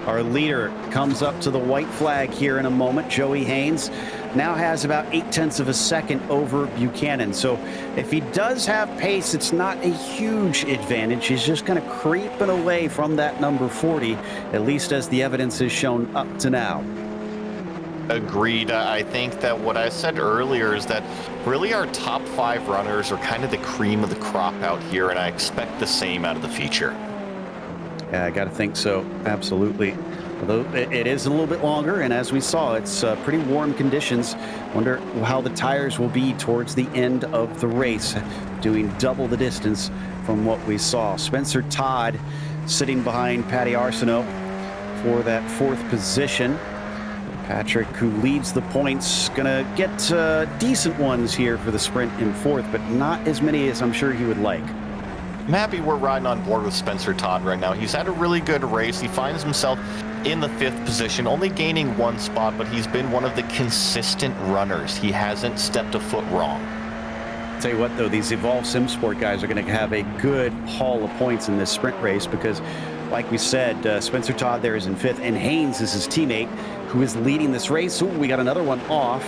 Our leader comes up to the white flag here in a moment. Joey Haynes now has about 0.8 of a second over Buchanan. So if he does have pace, it's not a huge advantage. He's just kind of creeping away from that number 40, at least as the evidence has shown up to now. Agreed. I think that what I said earlier is that really our top 5 runners are kind of the cream of the crop out here, and I expect the same out of the feature. Yeah, I got to think so. Absolutely. Although it is a little bit longer, and as we saw, it's pretty warm conditions. Wonder how the tires will be towards the end of the race, doing double the distance from what we saw. Spencer Todd sitting behind Patty Arsenault for that 4th position. Patrick, who leads the points, gonna get decent ones here for the sprint in 4th, but not as many as I'm sure he would like. I'm happy we're riding on board with Spencer Todd right now. He's had a really good race. He finds himself in the 5th position, only gaining 1 spot, but he's been one of the consistent runners. He hasn't stepped a foot wrong. Tell you what, though, these Evolve SimSport guys are going to have a good haul of points in this sprint race because, like we said, Spencer Todd there is in 5th, and Haynes is his teammate who is leading this race. Ooh, we got another one off.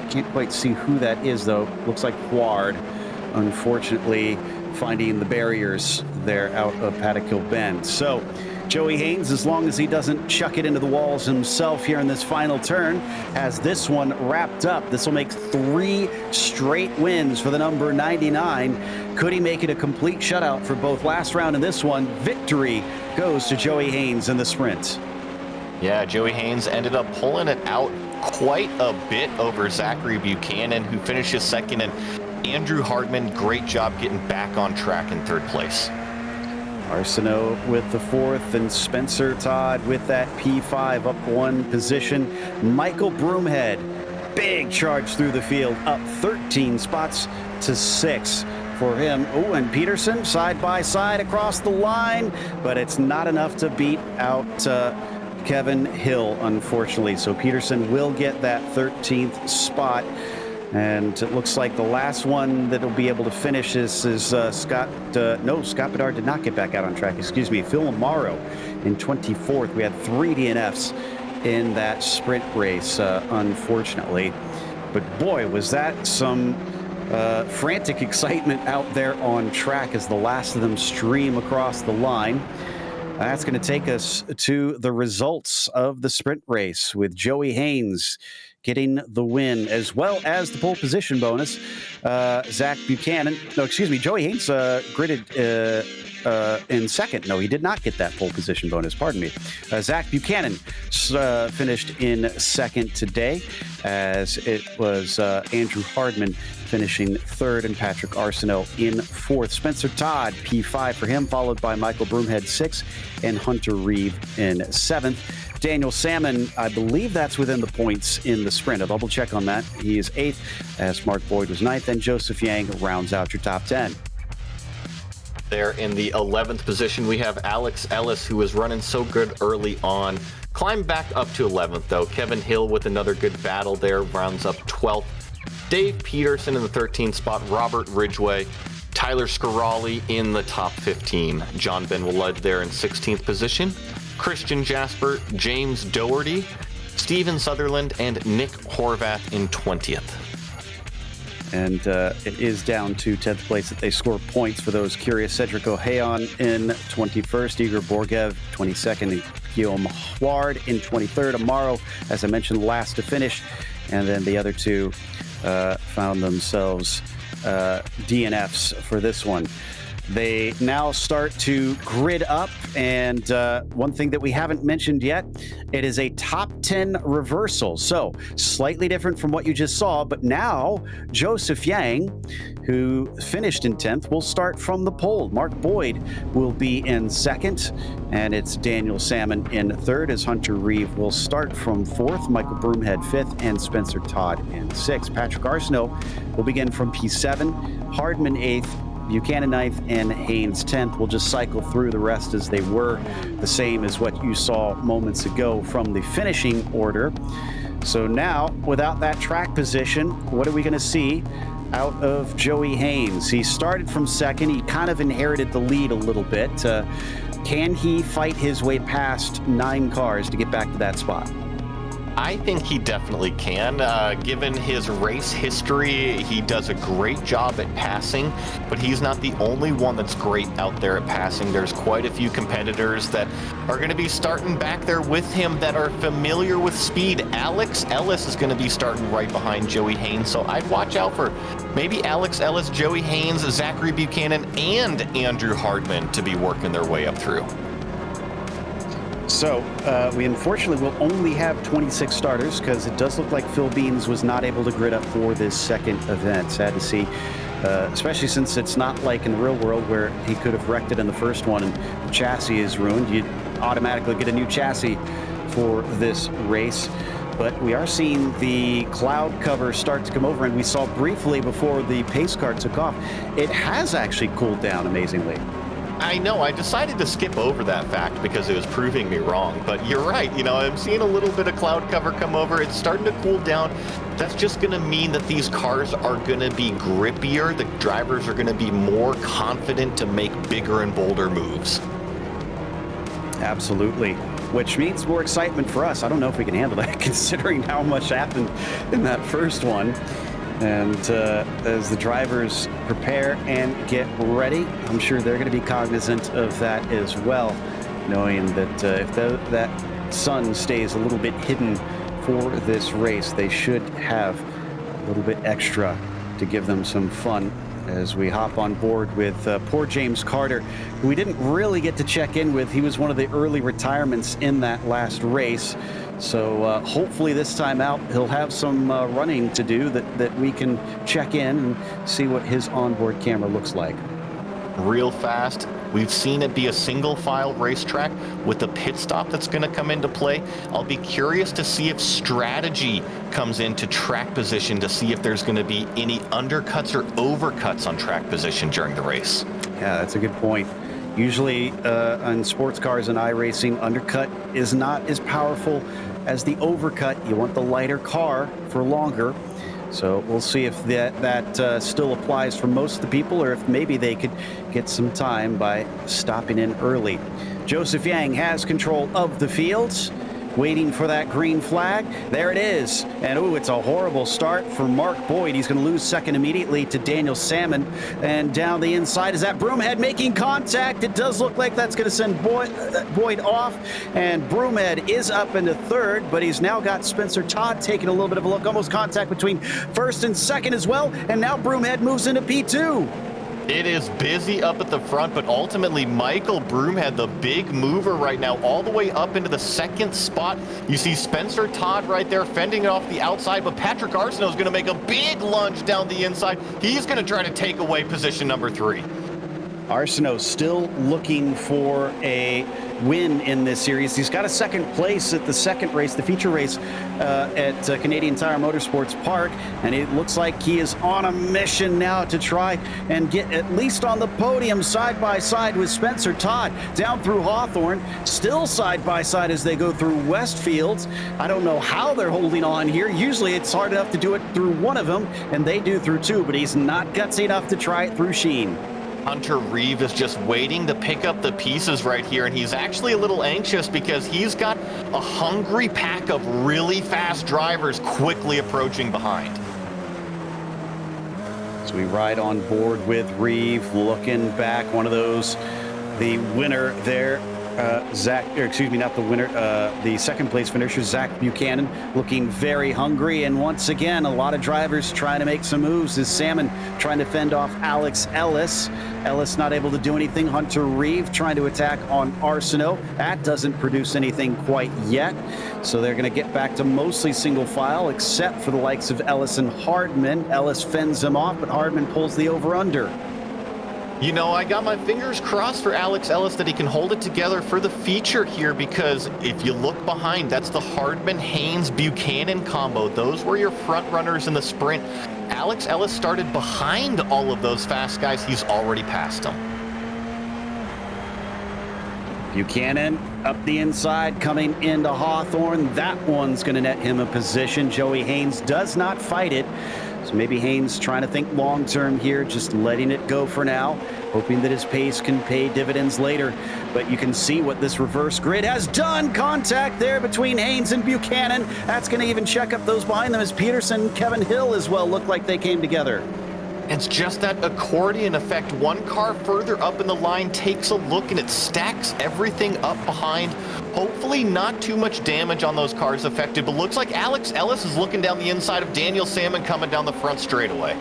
Can't quite see who that is, though. Looks like Huard, unfortunately, finding the barriers there out of Paddock Hill Bend. So Joey Haynes, as long as he doesn't chuck it into the walls himself here in this final turn, has this one wrapped up. This will make 3 straight wins for the number 99. Could he make it a complete shutout for both last round and this one? Victory goes to Joey Haynes in the sprint. Yeah, Joey Haynes ended up pulling it out quite a bit over Zachary Buchanan, who finishes 2nd, and Andrew Hardman, great job getting back on track in 3rd place. Arsenault with the 4th, and Spencer Todd with that P5 up 1 position. Michael Broomhead, big charge through the field, up 13 spots to 6 for him. Oh, and Peterson side by side across the line, but it's not enough to beat out Kevin Hill, unfortunately. So Peterson will get that 13th spot. And it looks like the last one that will be able to finish is Scott Bedard did not get back out on track. Excuse me, Phil Amaro in 24th. We had 3 DNFs in that sprint race, unfortunately. But boy, was that some frantic excitement out there on track as the last of them stream across the line. That's going to take us to the results of the sprint race with Joey Haynes getting the win, as well as the pole position bonus. Joey Haynes gridded in 2nd. No, he did not get that pole position bonus, pardon me. Zach Buchanan finished in 2nd today, as it was Andrew Hardman finishing 3rd and Patrick Arsenault in 4th. Spencer Todd, P5 for him, followed by Michael Broomhead 6th and Hunter Reeve in 7th. Daniel Salmon, I believe that's within the points in the sprint. I'll double check on that. He is 8th, as Mark Boyd was 9th, and Joseph Yang rounds out your top 10. There in the 11th position, we have Alex Ellis, who was running so good early on. Climbed back up to 11th, though. Kevin Hill with another good battle there, rounds up 12th. Dave Peterson in the 13th spot. Robert Ridgway. Tyler Scarali in the top 15. John Benwillud there in 16th position. Christian Jasper, James Doherty, Steven Sutherland, and Nick Horvath in 20th. And it is down to 10th place that they score points for those curious. Cedric O'Hayon in 21st, Igor Borgev 22nd, and Guillaume Huard in 23rd. Amaro, as I mentioned, last to finish. And then the other 2 found themselves DNFs for this one. They now start to grid up, and one thing that we haven't mentioned yet, it is a top 10 reversal. So slightly different from what you just saw, but now Joseph Yang, who finished in 10th, will start from the pole. Mark Boyd will be in second, and it's Daniel Salmon in third, as Hunter Reeve will start from fourth, Michael Broomhead fifth, and Spencer Todd in sixth. Patrick Arsenault will begin from P7, Hardman eighth, Buchanan 9th, and Haynes 10th. We'll just cycle through the rest as they were, the same as what you saw moments ago from the finishing order. So now, without that track position, what are we going to see out of Joey Haynes? He started from second. He kind of inherited the lead a little bit. Can he fight his way past 9 cars to get back to that spot? I think he definitely can. Given his race history, he does a great job at passing, but he's not the only one that's great out there at passing. There's quite a few competitors that are going to be starting back there with him that are familiar with speed. Alex Ellis is going to be starting right behind Joey Haynes, so I'd watch out for maybe Alex Ellis, Joey Haynes, Zachary Buchanan, and Andrew Hardman to be working their way up through. So we unfortunately will only have 26 starters because it does look like Phil Beans was not able to grid up for this second event. Sad to see, especially since it's not like in the real world where he could have wrecked it in the first one and the chassis is ruined. You'd automatically get a new chassis for this race. But we are seeing the cloud cover start to come over, and we saw briefly before the pace car took off, it has actually cooled down amazingly. I know, I decided to skip over that fact because it was proving me wrong, but you're right. You know, I'm seeing a little bit of cloud cover come over. It's starting to cool down. That's just going to mean that these cars are going to be grippier. The drivers are going to be more confident to make bigger and bolder moves. Absolutely. Which means more excitement for us. I don't know if we can handle that considering how much happened in that first one. And as the drivers prepare and get ready, I'm sure they're going to be cognizant of that as well, knowing that if that sun stays a little bit hidden for this race, they should have a little bit extra to give them some fun as we hop on board with poor James Carter, who we didn't really get to check in with. He was one of the early retirements in that last race. So hopefully this time out, he'll have some running to do that we can check in and see what his onboard camera looks like. Real fast. We've seen it be a single file racetrack with a pit stop that's going to come into play. I'll be curious to see if strategy comes into track position to see if there's going to be any undercuts or overcuts on track position during the race. Yeah, that's a good point. Usually on sports cars and iRacing, undercut is not as powerful as the overcut. You want the lighter car for longer. So we'll see if that still applies for most of the people, or if maybe they could get some time by stopping in early. Joseph Yang has control of the fields, waiting for that green flag. There it is. And ooh, it's a horrible start for Mark Boyd. He's going to lose second immediately to Daniel Salmon. And down the inside is that Broomhead making contact. It does look like that's going to send Boyd off. And Broomhead is up into third, but he's now got Spencer Todd taking a little bit of a look. Almost contact between first and second as well. And now Broomhead moves into P2. It is busy up at the front, but ultimately Michael Broomhead, the big mover right now, all the way up into the second spot. You see Spencer Todd right there fending it off the outside, but Patrick Arsenault is going to make a big lunge down the inside. He's going to try to take away position number 3. Arsenault still looking for a win in this series. He's got a second place at the second race, the feature race at Canadian Tire Motorsports Park, and it looks like he is on a mission now to try and get at least on the podium side by side with Spencer Todd down through Hawthorne, still side by side as they go through Westfields. I don't know how they're holding on here. Usually it's hard enough to do it through one of them, and they do through 2, but he's not gutsy enough to try it through Sheen. Hunter Reeve is just waiting to pick up the pieces right here, and he's actually a little anxious because he's got a hungry pack of really fast drivers quickly approaching behind. So we ride on board with Reeve, looking back, one of those The winner there, the second place finisher, Zach Buchanan, looking very hungry. And once again, a lot of drivers trying to make some moves as Salmon trying to fend off Alex Ellis. Ellis not able to do anything. Hunter Reeve trying to attack on Arsenault. That doesn't produce anything quite yet. So they're going to get back to mostly single file, except for the likes of Ellis and Hardman. Ellis fends him off, but Hardman pulls the over-under. You know, I got my fingers crossed for Alex Ellis that he can hold it together for the feature here, because if you look behind, that's the Hardman-Haynes-Buchanan combo. Those were your front runners in the sprint. Alex Ellis started behind all of those fast guys. He's already passed them. Buchanan up the inside, coming into Hawthorne. That one's going to net him a position. Joey Haynes does not fight it. So maybe Haynes trying to think long-term here, just letting it go for now, hoping that his pace can pay dividends later. But you can see what this reverse grid has done. Contact there between Haynes and Buchanan. That's going to even check up those behind them as Peterson and Kevin Hill as well look like they came together. It's just that accordion effect. One car further up in the line takes a look and it stacks everything up behind. Hopefully not too much damage on those cars affected, but looks like Alex Ellis is looking down the inside of Daniel Salmon coming down the front straightaway.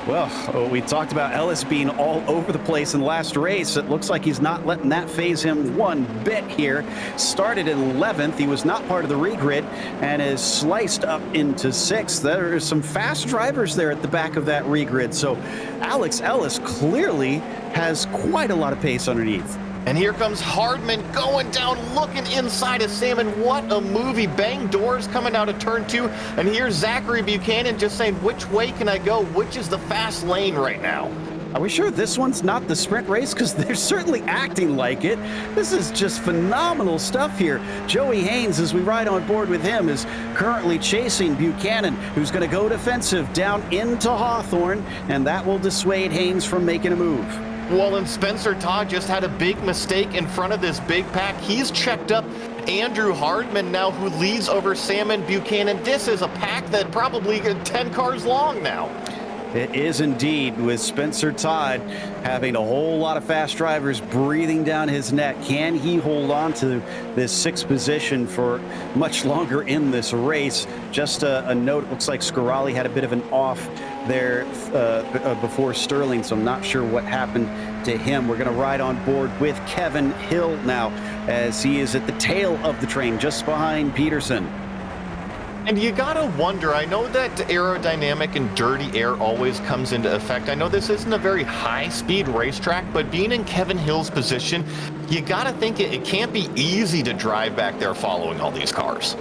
Well, we talked about Ellis being all over the place in the last race. It looks like he's not letting that phase him one bit here. Started in 11th. He was not part of the regrid and is sliced up into 6th. There are some fast drivers there at the back of that regrid. So Alex Ellis clearly has quite a lot of pace underneath. And here comes Hardman going down, looking inside of Salmon. What a movie. Bang doors coming out of turn 2. And here's Zachary Buchanan just saying, which way can I go? Which is the fast lane right now? Are we sure this one's not the sprint race? Because they're certainly acting like it. This is just phenomenal stuff here. Joey Haynes, as we ride on board with him, is currently chasing Buchanan, who's going to go defensive down into Hawthorne, and that will dissuade Haynes from making a move. Well, and Spencer Todd just had a big mistake in front of this big pack. He's checked up Andrew Hardman now, who leads over Salmon Buchanan. This is a pack that probably 10 cars long now. It is indeed, with Spencer Todd having a whole lot of fast drivers breathing down his neck. Can he hold on to this 6th position for much longer in this race? Just a note, it looks like Scarali had a bit of an off there before Sterling, so I'm not sure what happened to him. We're going to ride on board with Kevin Hill now, as he is at the tail of the train, just behind Peterson. And you gotta wonder, I know that aerodynamic and dirty air always comes into effect. I know this isn't a very high-speed racetrack, but being in Kevin Hill's position, you gotta think it can't be easy to drive back there following all these cars.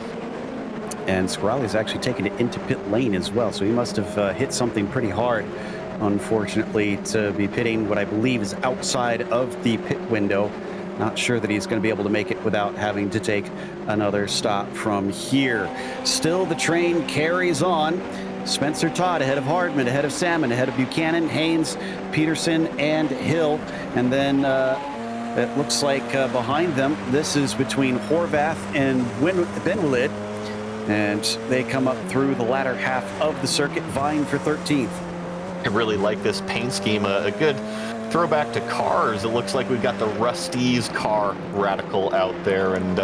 And Scarali's actually taken it into pit lane as well, so he must have hit something pretty hard, unfortunately, to be pitting what I believe is outside of the pit window. Not sure that he's going to be able to make it without having to take another stop from here. Still, the train carries on. Spencer Todd ahead of Hardman, ahead of Salmon, ahead of Buchanan, Haynes, Peterson, and Hill. And then it looks like behind them, this is between Horvath and Benwilid. And they come up through the latter half of the circuit, vying for 13th. I really like this paint scheme, a good throwback to Cars. It looks like we've got the Rust-eze car radical out there, and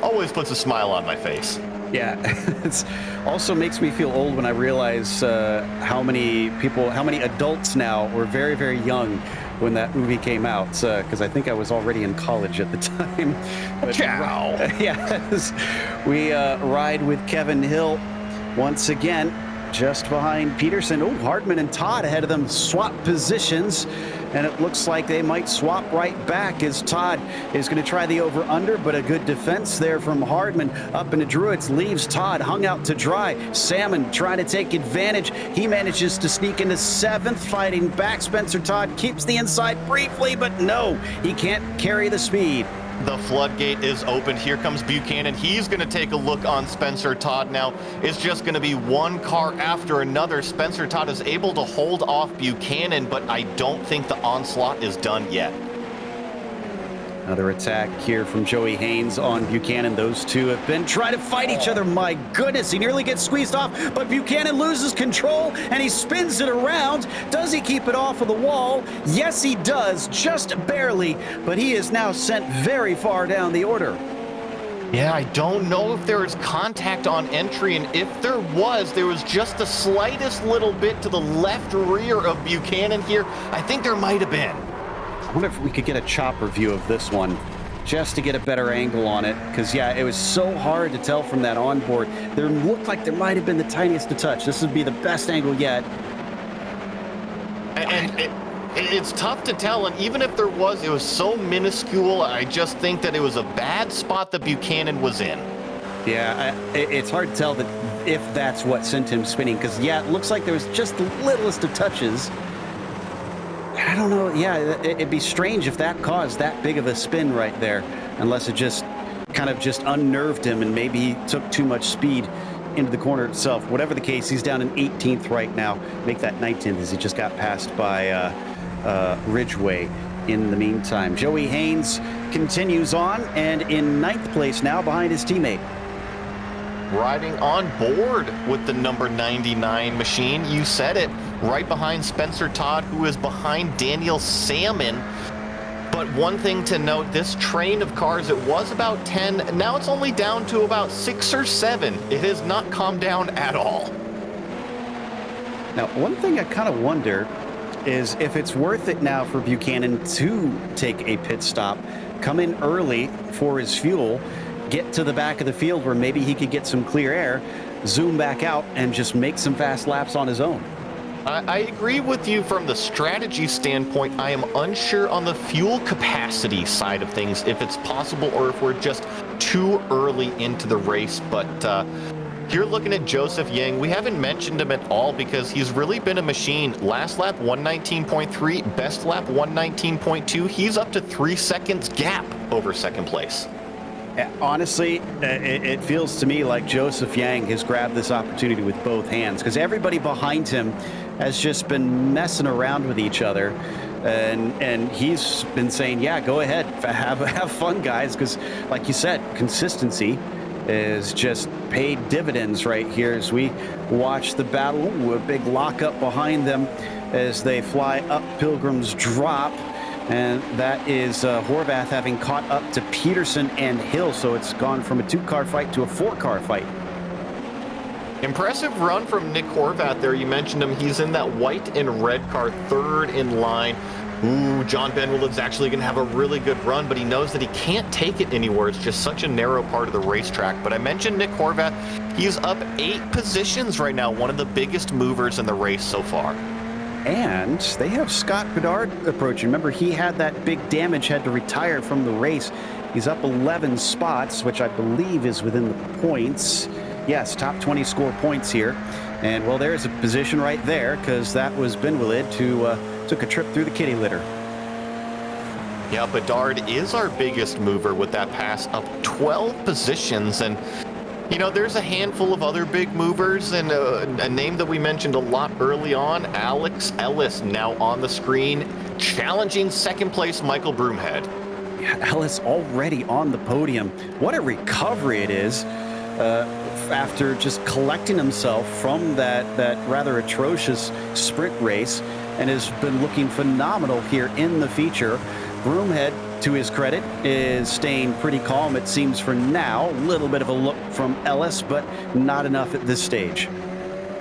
always puts a smile on my face. Yeah, it also makes me feel old when I realize how many adults now were very, very young when that movie came out, because I think I was already in college at the time. But, ciao! Yes, we ride with Kevin Hill once again, just behind Peterson. Oh, Hardman and Todd ahead of them swap positions, and it looks like they might swap right back as Todd is going to try the over-under, but a good defense there from Hardman up into Druids, leaves Todd hung out to dry. Salmon trying to take advantage. He manages to sneak into 7th, fighting back. Spencer Todd keeps the inside briefly, but no, he can't carry the speed. The floodgate is open. Here comes Buchanan. He's going to take a look on Spencer Todd now. It's just going to be one car after another. Spencer Todd is able to hold off Buchanan, but I don't think the onslaught is done yet. Another attack here from Joey Haynes on Buchanan. Those two have been trying to fight each other. My goodness, he nearly gets squeezed off, but Buchanan loses control and he spins it around. Does he keep it off of the wall? Yes, he does, just barely, but he is now sent very far down the order. Yeah, I don't know if there is contact on entry, and if there was just the slightest little bit to the left rear of Buchanan here. I think there might have been. I wonder if we could get a chopper view of this one just to get a better angle on it, because yeah, it was so hard to tell from that onboard. There looked like there might have been the tiniest of touch. This would be the best angle yet. And it's tough to tell, and even if there was, it was so minuscule. I just think that it was a bad spot that Buchanan was in. Yeah, it's hard to tell that if that's what sent him spinning, because yeah, it looks like there was just the littlest of touches. I don't know. Yeah, it'd be strange if that caused that big of a spin right there, unless it just kind of just unnerved him and maybe he took too much speed into the corner itself. Whatever the case, he's down in 18th right now. Make that 19th as he just got passed by Ridgeway in the meantime. Joey Haynes continues on and in 9th place now behind his teammate. Riding on board with the number 99 machine, you said it, right behind Spencer Todd, who is behind Daniel Salmon. But one thing to note, this train of cars, it was about 10, now it's only down to about 6 or 7. It has not calmed down at all. Now, one thing I kind of wonder is if it's worth it now for Buchanan to take a pit stop, come in early for his fuel, get to the back of the field where maybe he could get some clear air, zoom back out, and just make some fast laps on his own. I agree with you from the strategy standpoint. I am unsure on the fuel capacity side of things, if it's possible or if we're just too early into the race. But you're looking at Joseph Yang. We haven't mentioned him at all because he's really been a machine. Last lap 119.3, best lap 119.2. He's up to 3 seconds gap over second place. Honestly, it feels to me like Joseph Yang has grabbed this opportunity with both hands, because everybody behind him has just been messing around with each other, and he's been saying, yeah, go ahead, have fun, guys, because like you said, consistency is just paid dividends right here as we watch the battle. Ooh, a big lockup behind them as they fly up Pilgrim's Drop. And that is Horvath having caught up to Peterson and Hill. So it's gone from a 2-car fight to a 4-car fight. Impressive run from Nick Horvath there. You mentioned him. He's in that white and red car, 3rd in line. Ooh, John Benwillard's actually going to have a really good run, but he knows that he can't take it anywhere. It's just such a narrow part of the racetrack. But I mentioned Nick Horvath. He's up 8 positions right now, one of the biggest movers in the race so far. And they have Scott Bedard approaching. Remember, he had that big damage, had to retire from the race. He's up 11 spots, which I believe is within the points. Yes, top 20 score points here. And, well, there's a position right there, because that was Benwillid who took a trip through the kitty litter. Yeah, Bedard is our biggest mover with that pass, up 12 positions. And you know, there's a handful of other big movers, and a name that we mentioned a lot early on, Alex Ellis, now on the screen, challenging second place Michael Broomhead. Yeah, Ellis already on the podium. What a recovery it is after just collecting himself from that rather atrocious sprint race, and has been looking phenomenal here in the feature. Broomhead, to his credit, is staying pretty calm, it seems, for now. A little bit of a look from Ellis, but not enough at this stage.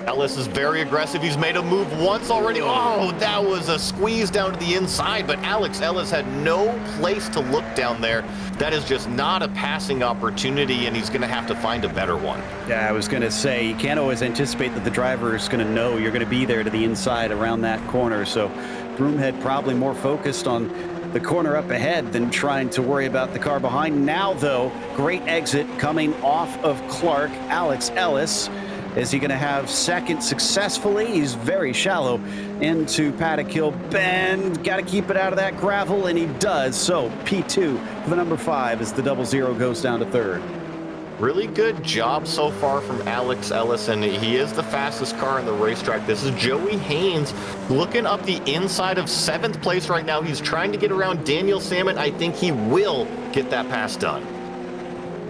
Ellis is very aggressive. He's made a move once already. Oh, that was a squeeze down to the inside, but Alex Ellis had no place to look down there. That is just not a passing opportunity, and he's going to have to find a better one. Yeah, I was going to say, you can't always anticipate that the driver is going to know you're going to be there to the inside around that corner, so Broomhead probably more focused on the corner up ahead than trying to worry about the car behind. Now, though, great exit coming off of Clark. Alex Ellis, is he going to have second successfully? He's very shallow into Paddock Hill Bend. Got to keep it out of that gravel, and he does. So P2 for the number 5 as the 00 goes down to 3rd. Really good job so far from Alex Ellis, and he is the fastest car on the racetrack. This is Joey Haynes looking up the inside of 7th place right now. He's trying to get around Daniel Salmon. I think he will get that pass done.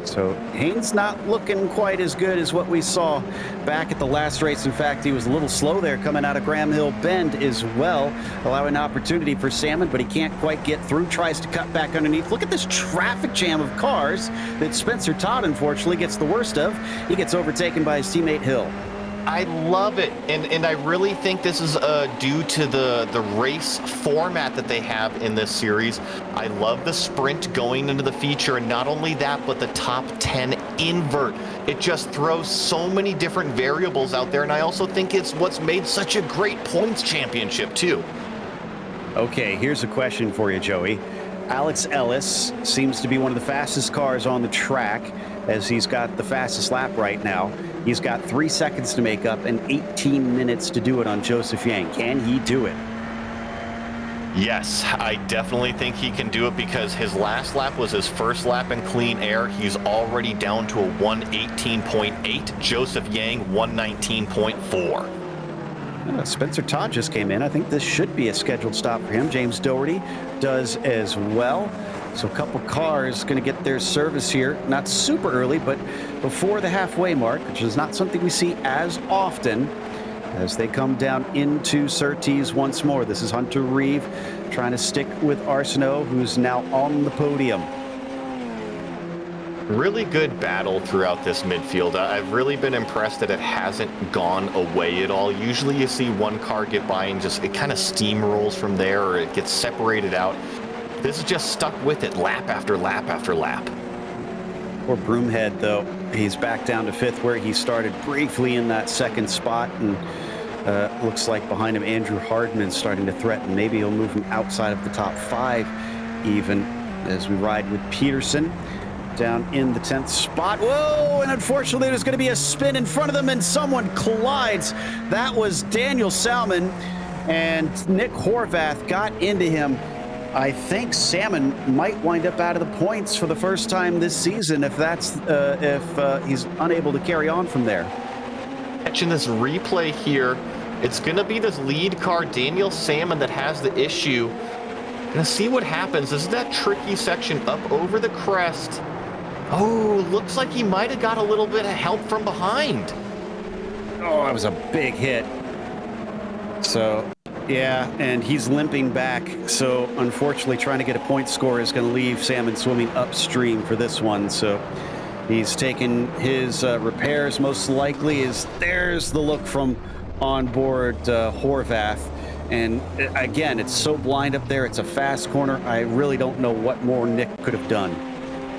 So Haynes not looking quite as good as what we saw back at the last race. In fact, he was a little slow there coming out of Graham Hill Bend as well, allowing an opportunity for Salmon, but he can't quite get through, tries to cut back underneath. Look at this traffic jam of cars that Spencer Todd unfortunately gets the worst of. He gets overtaken by his teammate Hill. I love it, and I really think this is due to the race format that they have in this series. I love the sprint going into the feature, and not only that, but the top 10 invert. It just throws so many different variables out there, and I also think it's what's made such a great points championship too. Okay, here's a question for you, Joey. Alex Ellis seems to be one of the fastest cars on the track, as he's got the fastest lap right now. He's got 3 seconds to make up and 18 minutes to do it on Joseph Yang. Can he do it? Yes, I definitely think he can do it, because his last lap was his first lap in clean air. He's already down to a 118.8. Joseph Yang, 119.4. Spencer Todd just came in. I think this should be a scheduled stop for him. James Doherty does as well. So a couple cars going to get their service here, not super early, but before the halfway mark, which is not something we see as often as they come down into Surtees once more. This is Hunter Reeve trying to stick with Arsenault, who's now on the podium. Really good battle throughout this midfield. I've really been impressed that it hasn't gone away at all. Usually you see one car get by and just it kind of steamrolls from there, or it gets separated out. This is just stuck with it lap after lap after lap. Poor Broomhead, though. He's back down to 5th, where he started briefly in that 2nd spot, and looks like behind him Andrew Hardman starting to threaten. Maybe he'll move him outside of the top 5 even, as we ride with Peterson down in the 10th spot. Whoa, and unfortunately there's going to be a spin in front of them, and someone collides. That was Daniel Salmon, and Nick Horvath got into him. I think Salmon might wind up out of the points for the first time this season if he's unable to carry on from there. Catching this replay here, it's going to be this lead car, Daniel Salmon, that has the issue. Gonna see what happens. This is that tricky section up over the crest. Oh, looks like he might have got a little bit of help from behind. Oh, that was a big hit. So, yeah, and he's limping back. So, unfortunately, trying to get a point score is going to leave Salmon swimming upstream for this one. So, he's taken his repairs, most likely. There's the look from on board Horvath. And again, it's so blind up there. It's a fast corner. I really don't know what more Nick could have done.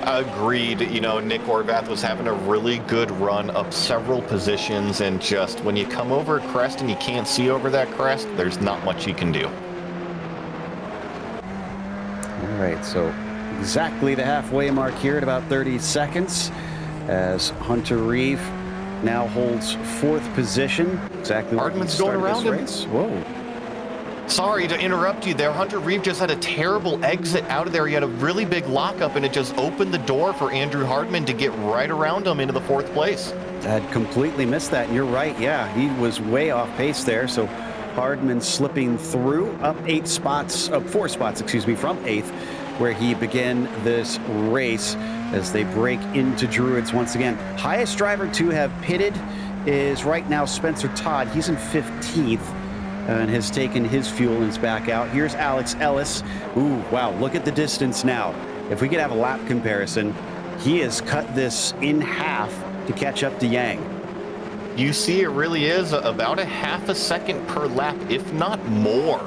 Agreed. You know, Nick Horvath was having a really good run up several positions, and just when you come over a crest and you can't see over that crest, there's not much you can do. All right, so exactly the halfway mark here at about 30 seconds as Hunter Reeve now holds 4th position. Exactly where Hardman's he started going around this him. Whoa. Sorry to interrupt you there. Hunter Reeve just had a terrible exit out of there. He had a really big lockup, and it just opened the door for Andrew Hardman to get right around him into the 4th place. I had completely missed that, and you're right. Yeah, he was way off pace there. So Hardman slipping through up 4 spots, from 8th, where he began this race as they break into Druids once again. Highest driver to have pitted is right now Spencer Todd. He's in 15th. And has taken his fuel and is back out. Here's Alex Ellis. Ooh, wow, look at the distance now. If we could have a lap comparison, he has cut this in half to catch up to Yang. You see, it really is about a half a second per lap, if not more.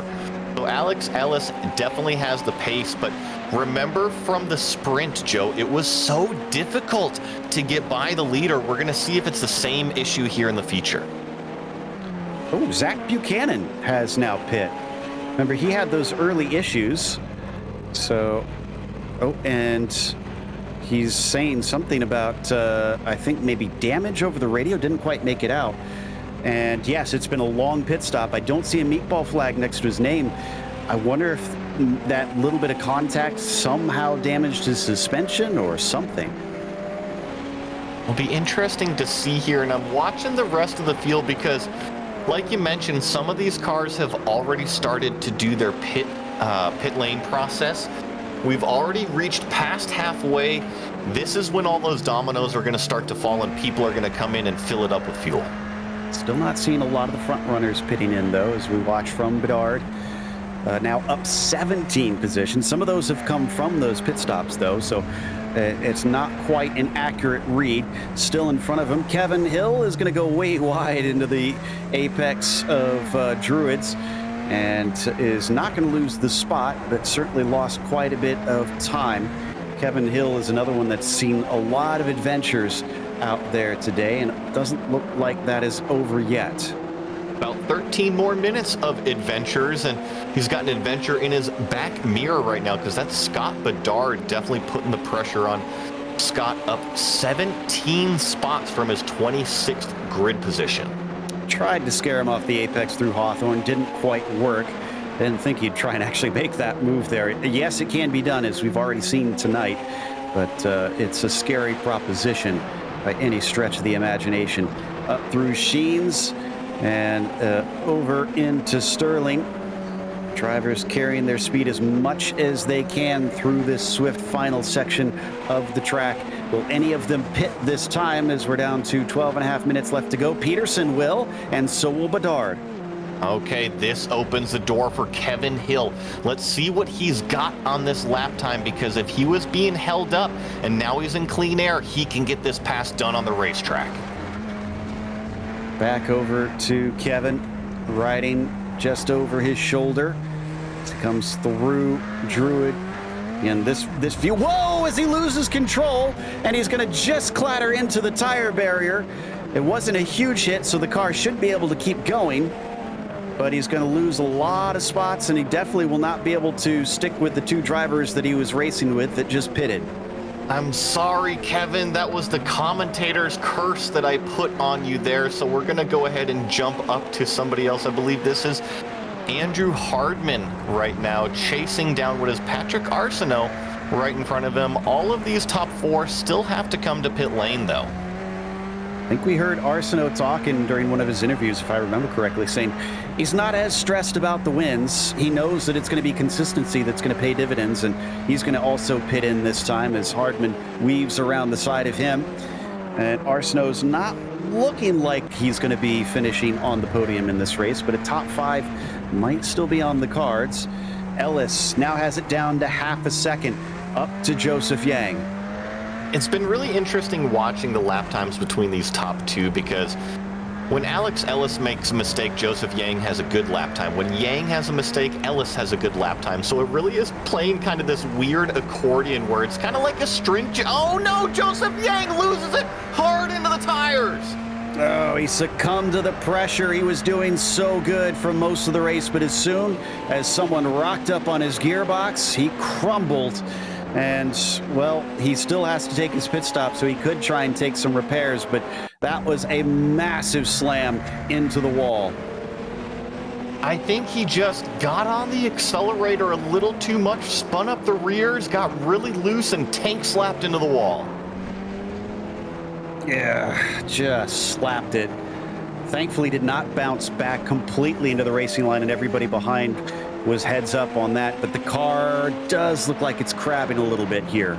So Alex Ellis definitely has the pace, but remember from the sprint, Joe, it was so difficult to get by the leader. We're going to see if it's the same issue here in the feature. Oh, Zach Buchanan has now pit. Remember, he had those early issues. So, and he's saying something about, I think maybe damage over the radio. Didn't quite make it out. And yes, it's been a long pit stop. I don't see a meatball flag next to his name. I wonder if that little bit of contact somehow damaged his suspension or something. It'll be interesting to see here, and I'm watching the rest of the field because, like you mentioned, some of these cars have already started to do their pit lane process. We've already reached past halfway. This is when all those dominoes are going to start to fall and people are going to come in and fill it up with fuel. Still not seeing a lot of the front runners pitting in, though, as we watch from Bedard. Now up 17 positions. Some of those have come from those pit stops, though, so it's not quite an accurate read. Still in front of him, Kevin Hill is going to go way wide into the apex of Druids, and is not going to lose the spot, but certainly lost quite a bit of time. Kevin Hill is another one that's seen a lot of adventures out there today, and it doesn't look like that is over yet. About 13 more minutes of adventures, and he's got an adventure in his back mirror right now because that's Scott Bedard definitely putting the pressure on. Scott up 17 spots from his 26th grid position. Tried to scare him off the apex through Hawthorne, didn't quite work. Didn't think he'd try and actually make that move there. Yes, it can be done, as we've already seen tonight, but it's a scary proposition by any stretch of the imagination. Up through Sheens and over into Sterling. Drivers carrying their speed as much as they can through this swift final section of the track. Will any of them pit this time, as we're down to 12 and a half minutes left to go? Peterson will, and so will Bedard. Okay, this opens the door for Kevin Hill. Let's see what he's got on this lap time, because if he was being held up and now he's in clean air, he can get this pass done on the racetrack. Back over to Kevin, riding just over his shoulder. Comes through Druid in this view. Whoa, as he loses control, and he's going to just clatter into the tire barrier. It wasn't a huge hit, so the car should be able to keep going, but he's going to lose a lot of spots, and he definitely will not be able to stick with the two drivers that he was racing with that just pitted. I'm sorry, Kevin. That was the commentator's curse that I put on you there, so we're going to go ahead and jump up to somebody else. I believe this is Andrew Hardman right now, chasing down what is Patrick Arsenault right in front of him. All of these top four still have to come to pit lane, though. I think we heard Arsenault talking during one of his interviews, if I remember correctly, saying he's not as stressed about the wins. He knows that it's going to be consistency that's going to pay dividends, and he's going to also pit in this time as Hardman weaves around the side of him. And Arsenault's not looking like he's going to be finishing on the podium in this race, but a top five might still be on the cards. Ellis now has it down to half a second, up to Joseph Yang. It's been really interesting watching the lap times between these top two, because when Alex Ellis makes a mistake, Joseph Yang has a good lap time. When Yang has a mistake, Ellis has a good lap time. So it really is playing kind of this weird accordion where it's kind of like a string. Oh no, Joseph Yang loses it hard into the tires. Oh, he succumbed to the pressure. He was doing so good for most of the race, but as soon as someone rocked up on his gearbox, he crumbled. And, well, he still has to take his pit stop, so he could try and take some repairs, but that was a massive slam into the wall. I think he just got on the accelerator a little too much, spun up the rears, got really loose, and tank slapped into the wall. Yeah, just slapped it. Thankfully did not bounce back completely into the racing line, and everybody behind was heads up on that, but the car does look like it's crabbing a little bit here.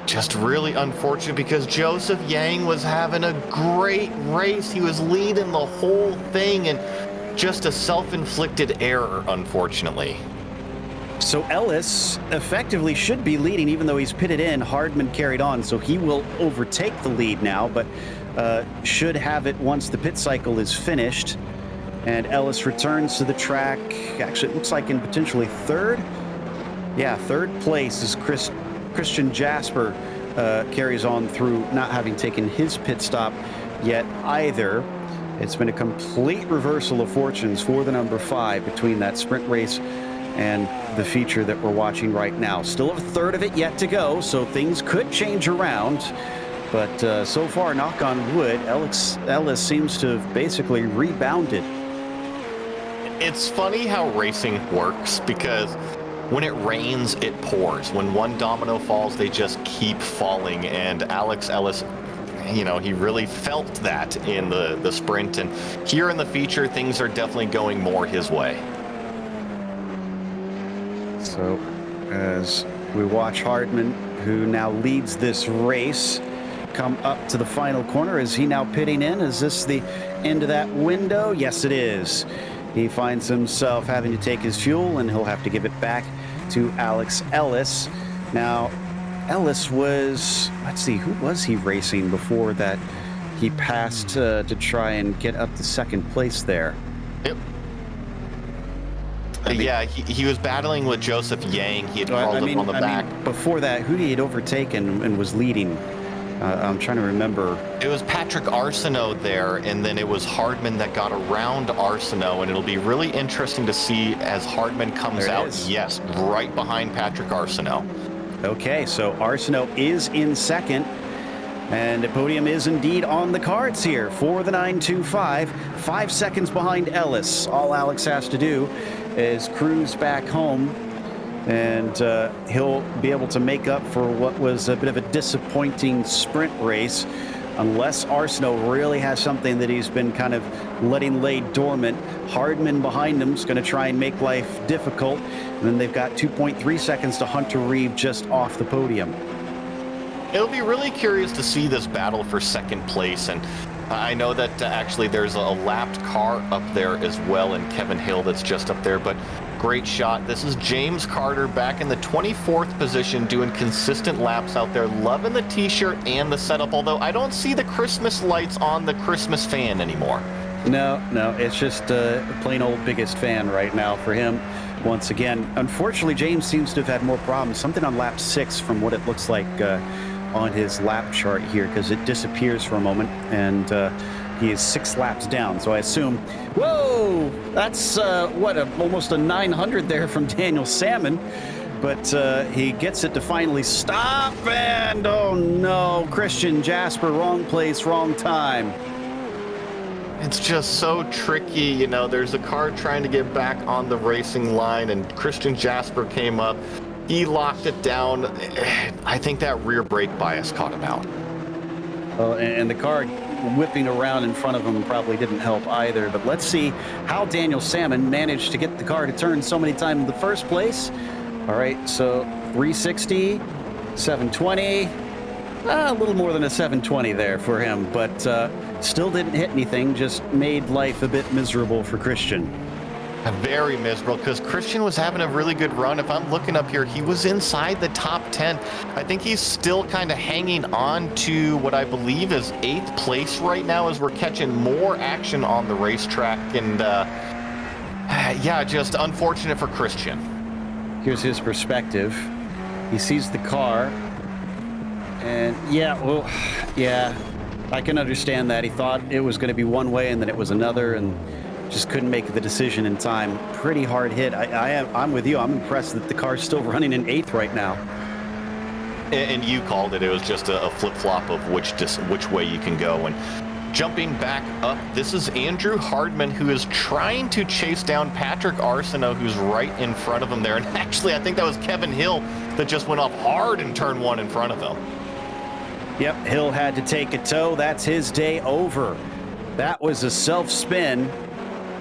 Just really unfortunate, because Joseph Yang was having a great race. He was leading the whole thing, and just a self-inflicted error, unfortunately. So Ellis effectively should be leading, even though he's pitted in. Hardman carried on, so he will overtake the lead now, but should have it once the pit cycle is finished. And Ellis returns to the track. Actually, it looks like in potentially third. Yeah, third place as Christian Jasper carries on through, not having taken his pit stop yet either. It's been a complete reversal of fortunes for the number 5 between that sprint race and the feature that we're watching right now. Still a third of it yet to go, so things could change around. But so far, knock on wood, Ellis seems to have basically rebounded. It's funny how racing works, because when it rains, it pours. When one domino falls, they just keep falling. And Alex Ellis, you know, he really felt that in the sprint. And here in the feature, things are definitely going more his way. So as we watch Hardman, who now leads this race, come up to the final corner. Is he now pitting in? Is this the end of that window? Yes, it is. He finds himself having to take his fuel, and he'll have to give it back to Alex Ellis. Now, Ellis was, let's see, who was he racing before that he passed to try and get up to second place there? Yep. Yeah, he was battling with Joseph Yang. He had crawled up on the back. Before that, who he had overtaken and was leading? I'm trying to remember. It was Patrick Arsenault there, and then it was Hardman that got around Arsenault, and it'll be really interesting to see as Hardman comes out. Yes, right behind Patrick Arsenault. Okay, so Arsenault is in second, and the podium is indeed on the cards here for the 925. 5 seconds behind Ellis. All Alex has to do is cruise back home, and he'll be able to make up for what was a bit of a disappointing sprint race, unless Arsenault really has something that he's been kind of letting lay dormant. Hardman behind him is going to try and make life difficult, and then they've got 2.3 seconds to Hunter Reeve just off the podium. It'll be really curious to see this battle for second place, and I know that actually there's a lapped car up there as well, and Kevin Hill that's just up there, but great shot. This is James Carter back in the 24th position, doing consistent laps out there, loving the t-shirt and the setup, although I don't see the Christmas lights on the Christmas fan anymore. No, it's just a plain old biggest fan right now for him. Once again, unfortunately, James seems to have had more problems. Something on lap 6 from what it looks like on his lap chart here, because it disappears for a moment, and he is 6 laps down. So I assume, whoa, that's almost a 900 there from Daniel Salmon. But he gets it to finally stop, and oh no, Christian Jasper, wrong place, wrong time. It's just so tricky, you know, there's a car trying to get back on the racing line, and Christian Jasper came up. He locked it down. I think that rear brake bias caught him out. And the car whipping around in front of him probably didn't help either. But let's see how Daniel Salmon managed to get the car to turn so many times in the first place. All right, so 360, 720, a little more than a 720 there for him, but still didn't hit anything, just made life a bit miserable for Christian. Very miserable, because Christian was having a really good run. If I'm looking up here, he was inside the top 10. I think he's still kind of hanging on to what I believe is 8th place right now, as we're catching more action on the racetrack. And yeah, just unfortunate for Christian. Here's his perspective. He sees the car, and yeah, I can understand that. He thought it was going to be one way, and then it was another, and just couldn't make the decision in time. Pretty hard hit. I'm with you. I'm impressed that the car's still running in 8th right now. And you called it. It was just a flip-flop of which way you can go. And jumping back up, this is Andrew Hardman, who is trying to chase down Patrick Arsenault, who's right in front of him there. And actually, I think that was Kevin Hill that just went off hard in turn 1 in front of him. Yep, Hill had to take a tow. That's his day over. That was a self-spin.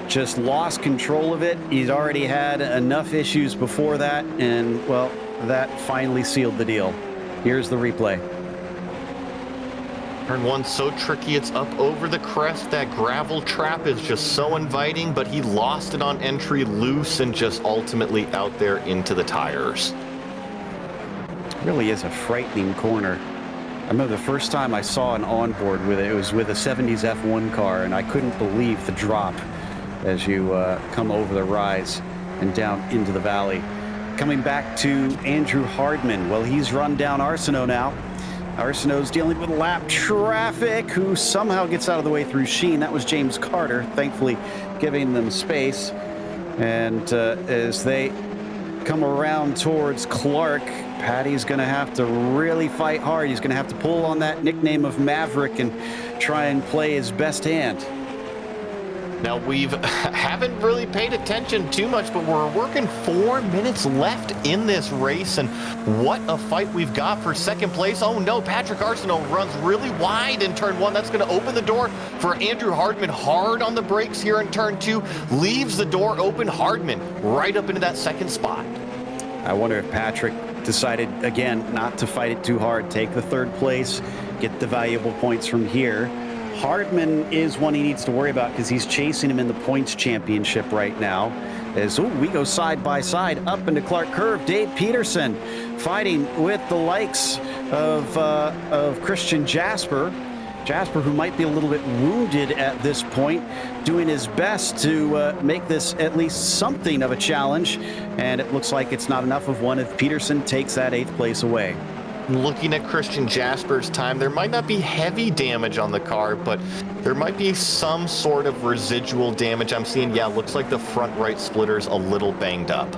Just lost control of it. He'd already had enough issues before that, and, well, that finally sealed the deal. Here's the replay. Turn 1 so tricky, it's up over the crest. That gravel trap is just so inviting, but he lost it on entry loose and just ultimately out there into the tires. It really is a frightening corner. I remember the first time I saw an onboard with it, it was with a 70s F1 car, and I couldn't believe the drop as you come over the rise and down into the valley. Coming back to Andrew Hardman. Well, he's run down Arsenault now. Arsenault's dealing with lap traffic, who somehow gets out of the way through Sheen. That was James Carter, thankfully giving them space. And as they come around towards Clark, Patty's going to have to really fight hard. He's going to have to pull on that nickname of Maverick and try and play his best hand. Now, we've haven't really paid attention too much, but we're working 4 minutes left in this race, and what a fight we've got for second place. Oh no, Patrick Arsenault runs really wide in turn 1. That's going to open the door for Andrew Hardman. Hard on the brakes here in turn 2, leaves the door open. Hardman right up into that second spot. I wonder if Patrick decided, again, not to fight it too hard, take the third place, get the valuable points from here. Hardman is one he needs to worry about because he's chasing him in the points championship right now. As we go side by side up into Clark Curve, Dave Peterson fighting with the likes of Christian Jasper. Jasper, who might be a little bit wounded at this point, doing his best to make this at least something of a challenge. And it looks like it's not enough of one if Peterson takes that 8th place away. Looking at Christian Jasper's time, there might not be heavy damage on the car, but there might be some sort of residual damage. I'm seeing, yeah, looks like the front right splitter's a little banged up.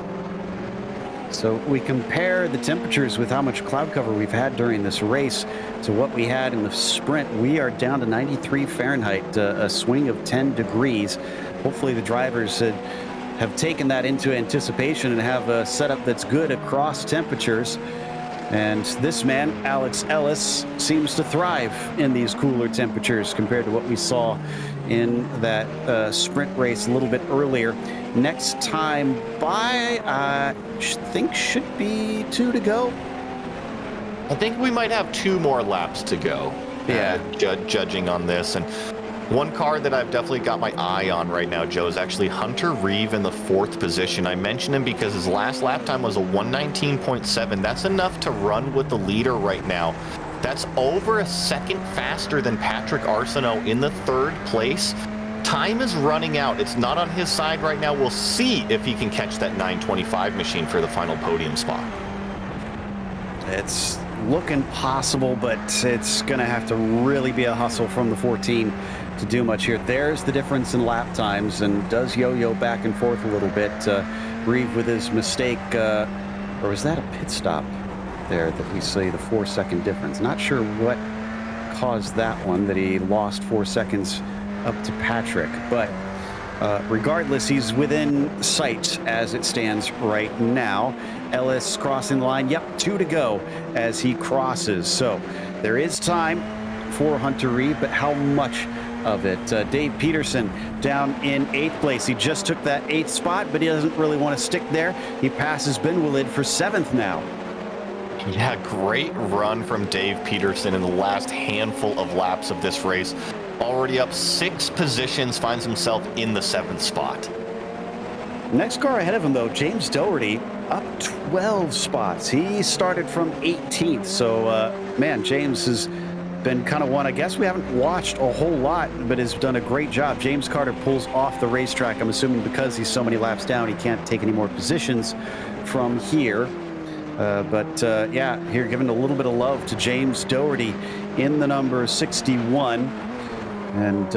So we compare the temperatures with how much cloud cover we've had during this race to what we had in the sprint. We are down to 93 Fahrenheit, a swing of 10 degrees. Hopefully the drivers have taken that into anticipation and have a setup that's good across temperatures. And this man, Alex Ellis, seems to thrive in these cooler temperatures compared to what we saw in that sprint race a little bit earlier. Next time by, I think should be 2 to go. I think we might have 2 more laps to go. Yeah. Judging on this. And one car that I've definitely got my eye on right now, Joe, is actually Hunter Reeve in the 4th position. I mentioned him because his last lap time was a 1:19.7. That's enough to run with the leader right now. That's over a second faster than Patrick Arsenault in the 3rd place. Time is running out. It's not on his side right now. We'll see if he can catch that 9:25 machine for the final podium spot. It's looking possible, but it's going to have to really be a hustle from the 14 to do much here. There's the difference in lap times, and does yo-yo back and forth a little bit. Reeve with his mistake, or was that a pit stop there that we see the 4-second difference? Not sure what caused that one, that he lost 4 seconds up to Patrick, but regardless, he's within sight as it stands right now. Ellis crossing the line. Yep, 2 to go as he crosses. So there is time for Hunter Reeve, but how much of it? Dave Peterson down in 8th place. He just took that 8th spot, but he doesn't really want to stick there. He passes Ben Willid for 7th now. Yeah, great run from Dave Peterson in the last handful of laps of this race. Already up 6 positions, finds himself in the 7th spot. Next car ahead of him, though, James Doherty, up 12 spots. He started from 18th. So, man, James has been kind of one I guess we haven't watched a whole lot, but has done a great job. James Carter pulls off the racetrack. I'm assuming because he's so many laps down, he can't take any more positions from here. Yeah, here giving a little bit of love to James Doherty in the number 61. And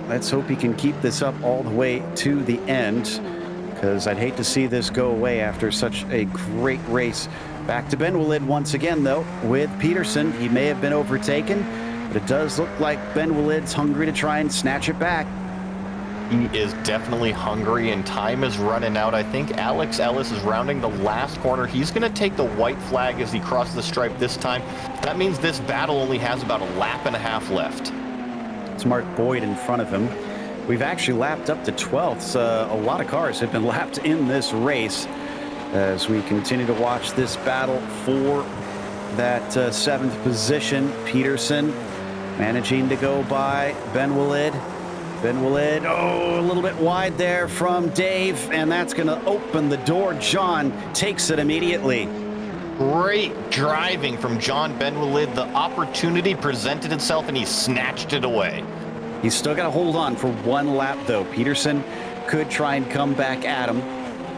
let's hope he can keep this up all the way to the end, because I'd hate to see this go away after such a great race. Back to Ben Willid once again, though, with Peterson. He may have been overtaken, but it does look like Ben Willid's hungry to try and snatch it back. He is definitely hungry, and time is running out. I think Alex Ellis is rounding the last corner. He's going to take the white flag as he crosses the stripe this time. That means this battle only has about a lap and a half left. It's Mark Boyd in front of him. We've actually lapped up to 12th. A lot of cars have been lapped in this race as we continue to watch this battle for that 7th position. Peterson managing to go by Ben Willid. Ben Willid, a little bit wide there from Dave, and that's going to open the door. John takes it immediately. Great driving from John Ben Willid. The opportunity presented itself, and he snatched it away. He's still got to hold on for 1 lap, though. Peterson could try and come back at him.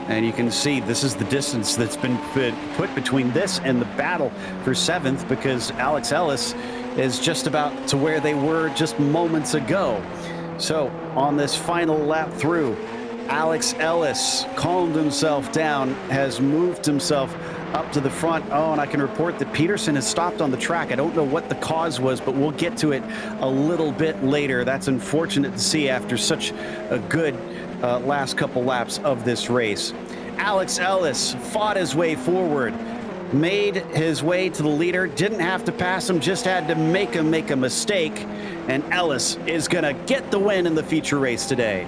And you can see this is the distance that's been put between this and the battle for 7th, because Alex Ellis is just about to where they were just moments ago. So on this final lap through, Alex Ellis calmed himself down, has moved himself up to the front. Oh, and I can report that Peterson has stopped on the track. I don't know what the cause was, but we'll get to it a little bit later. That's unfortunate to see after such a good last couple laps of this race. Alex Ellis fought his way forward, made his way to the leader, didn't have to pass him, just had to make him make a mistake, and Ellis is going to get the win in the feature race today.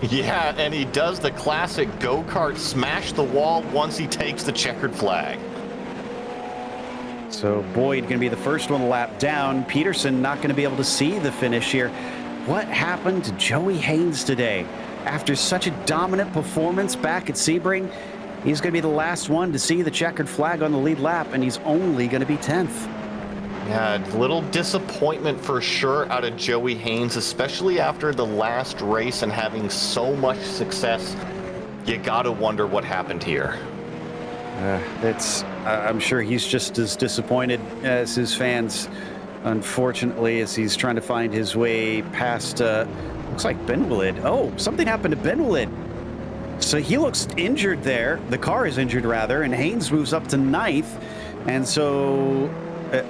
Yeah, and he does the classic go-kart smash the wall once he takes the checkered flag. So Boyd going to be the first one lap down. Peterson not going to be able to see the finish here. What happened to Joey Haynes today? After such a dominant performance back at Sebring, he's going to be the last one to see the checkered flag on the lead lap, and he's only going to be 10th. Yeah, little disappointment for sure out of Joey Haynes, especially after the last race and having so much success. You gotta wonder what happened here. I'm sure he's just as disappointed as his fans, unfortunately, as he's trying to find his way past, looks like Ben Willett. Oh, something happened to Ben Willett. So he looks injured there. The car is injured, rather, and Haynes moves up to 9th. And so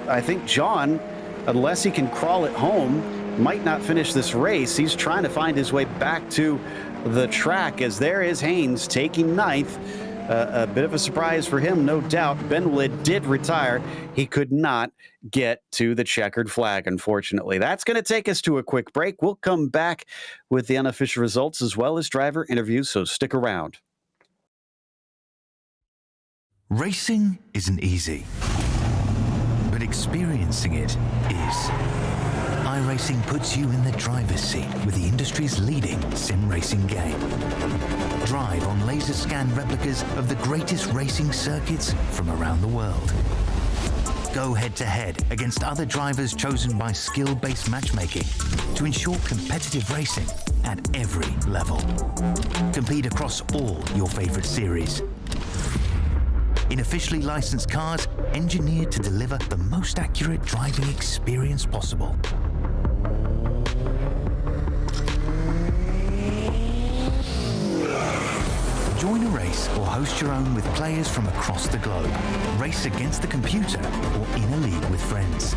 I think John, unless he can crawl it home, might not finish this race. He's trying to find his way back to the track, as there is Haynes taking 9th. A bit of a surprise for him, no doubt. Ben Willett did retire. He could not get to the checkered flag, unfortunately. That's going to take us to a quick break. We'll come back with the unofficial results as well as driver interviews, so stick around. Racing isn't easy, but experiencing it is. iRacing puts you in the driver's seat with the industry's leading sim racing game. Drive on laser scan replicas of the greatest racing circuits from around the world. Go head-to-head against other drivers chosen by skill-based matchmaking to ensure competitive racing at every level. Compete across all your favorite series. In officially licensed cars, engineered to deliver the most accurate driving experience possible. Join a race or host your own with players from across the globe. Race against the computer or in a league with friends.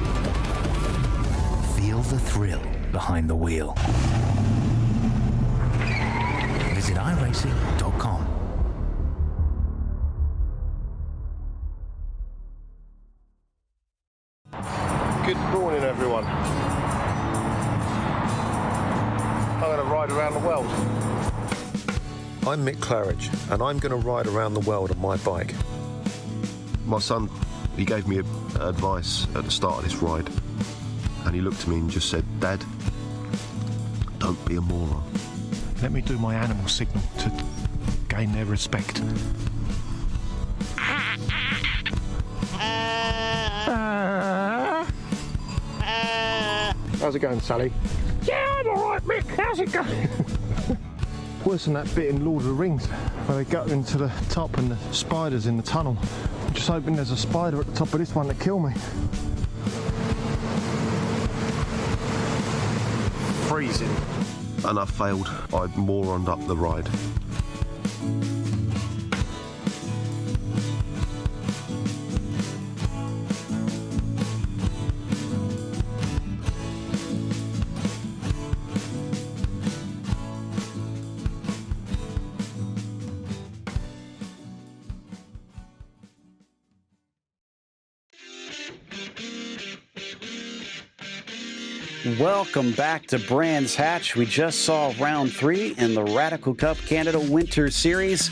Feel the thrill behind the wheel. Visit iRacing.com. Good morning, everyone. I'm going to ride around the world. I'm Mick Claridge, and I'm going to ride around the world on my bike. My son, he gave me advice at the start of this ride, and he looked at me and just said, "Dad, don't be a moron." Let me do my animal signal to gain their respect. How's it going, Sally? Yeah, I'm alright, Mick. How's it going? Worse than that bit in Lord of the Rings where they go into the top and the spiders in the tunnel. I'm just hoping there's a spider at the top of this one to kill me. Freezing. And I failed. I moroned up the ride. Welcome back to Brands Hatch. We just saw round 3 in the Radical Cup Canada Winter Series,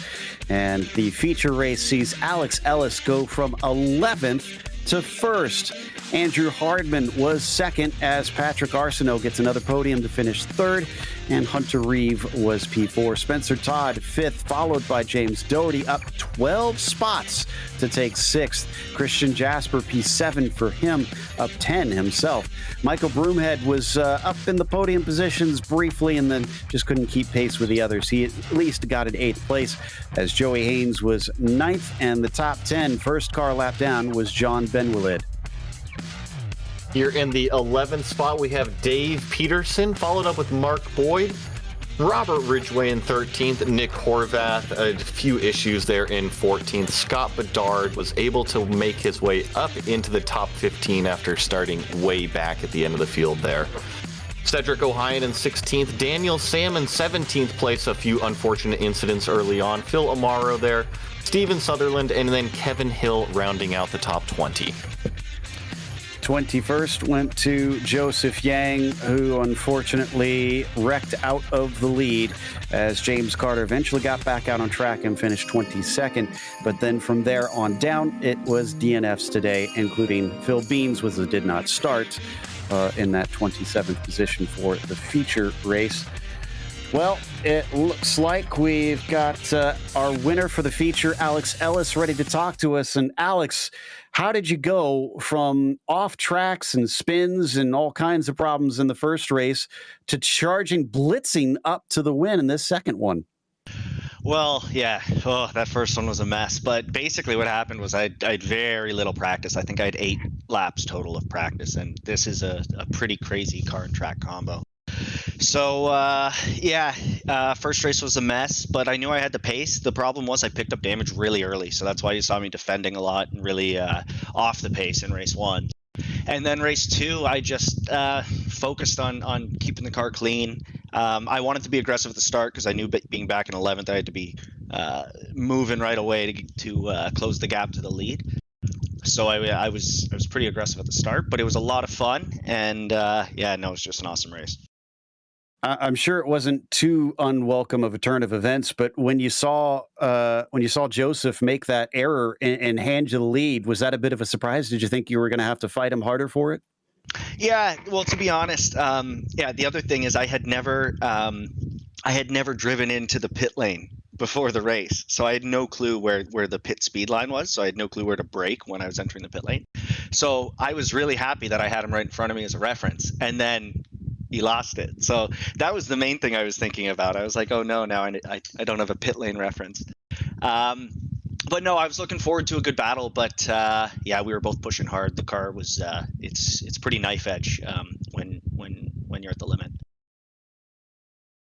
and the feature race sees Alex Ellis go from 11th to 1st. Andrew Hardman was 2nd as Patrick Arsenault gets another podium to finish 3rd, and Hunter Reeve was P4. Spencer Todd 5th, followed by James Doherty, up 12 spots to take 6th. Christian Jasper P7 for him, up 10 himself. Michael Broomhead was up in the podium positions briefly and then just couldn't keep pace with the others. He at least got an 8th place as Joey Haynes was 9th, and the top 10 first car lap down was John Benwillid. Here in the 11th spot, we have Dave Peterson, followed up with Mark Boyd, Robert Ridgway in 13th, Nick Horvath, a few issues there in 14th. Scott Bedard was able to make his way up into the top 15 after starting way back at the end of the field there. Cedric O'Hyan in 16th, Daniel Salmon 17th place, a few unfortunate incidents early on, Phil Amaro there, Steven Sutherland, and then Kevin Hill rounding out the top 20. 21st went to Joseph Yang, who unfortunately wrecked out of the lead as James Carter eventually got back out on track and finished 22nd. But then from there on down, it was DNFs today, including Phil Beans, which did not start in that 27th position for the feature race. Well, it looks like we've got our winner for the feature, Alex Ellis, ready to talk to us. And Alex, how did you go from off tracks and spins and all kinds of problems in the first race to blitzing up to the win in this second one? Well, yeah. Oh, that first one was a mess. But basically what happened was I had very little practice. I think I had 8 laps total of practice. And this is a pretty crazy car and track combo. So, first race was a mess, but I knew I had the pace. The problem was I picked up damage really early. So that's why you saw me defending a lot and really off the pace in race 1. And then race 2, I just focused on keeping the car clean. I wanted to be aggressive at the start because I knew being back in 11th, I had to be moving right away to close the gap to the lead. So I was pretty aggressive at the start, but it was a lot of fun. And it was just an awesome race. I'm sure it wasn't too unwelcome of a turn of events, but when you saw Joseph make that error and hand you the lead, was that a bit of a surprise? Did you think you were going to have to fight him harder for it? Yeah, well, to be honest, the other thing is I had never driven into the pit lane before the race, so I had no clue where the pit speed line was. So I had no clue where to brake when I was entering the pit lane. So I was really happy that I had him right in front of me as a reference, and then he lost it. So that was the main thing I was thinking about. I was like, oh no, now I don't have a pit lane reference. But no, I was looking forward to a good battle. But we were both pushing hard. The car was it's pretty knife edge when you're at the limit.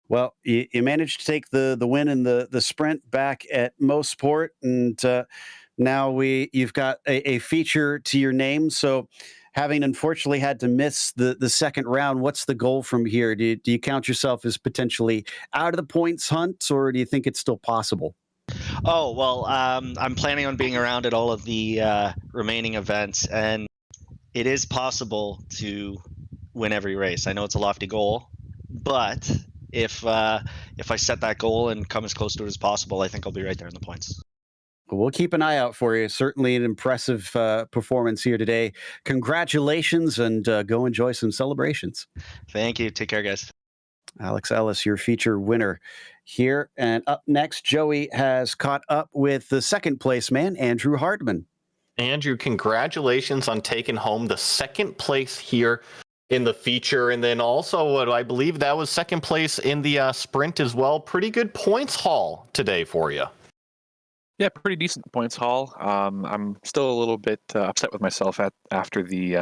Well, you managed to take the win in the sprint back at Mosport, and now you've got a feature to your name. So, having unfortunately had to miss the second round, what's the goal from here? Do you count yourself as potentially out of the points hunt, or do you think it's still possible? Oh, well, I'm planning on being around at all of the remaining events, and it is possible to win every race. I know it's a lofty goal, but if I set that goal and come as close to it as possible, I think I'll be right there in the points. We'll keep an eye out for you. Certainly an impressive performance here today. Congratulations, and go enjoy some celebrations. Thank you. Take care, guys. Alex Ellis, your feature winner here. And up next, Joey has caught up with the second place man, Andrew Hardman. Andrew, congratulations on taking home the second place here in the feature. And then also, I believe that was second place in the sprint as well. Pretty good points haul today for you. Yeah, pretty decent points haul. I'm still a little bit upset with myself after the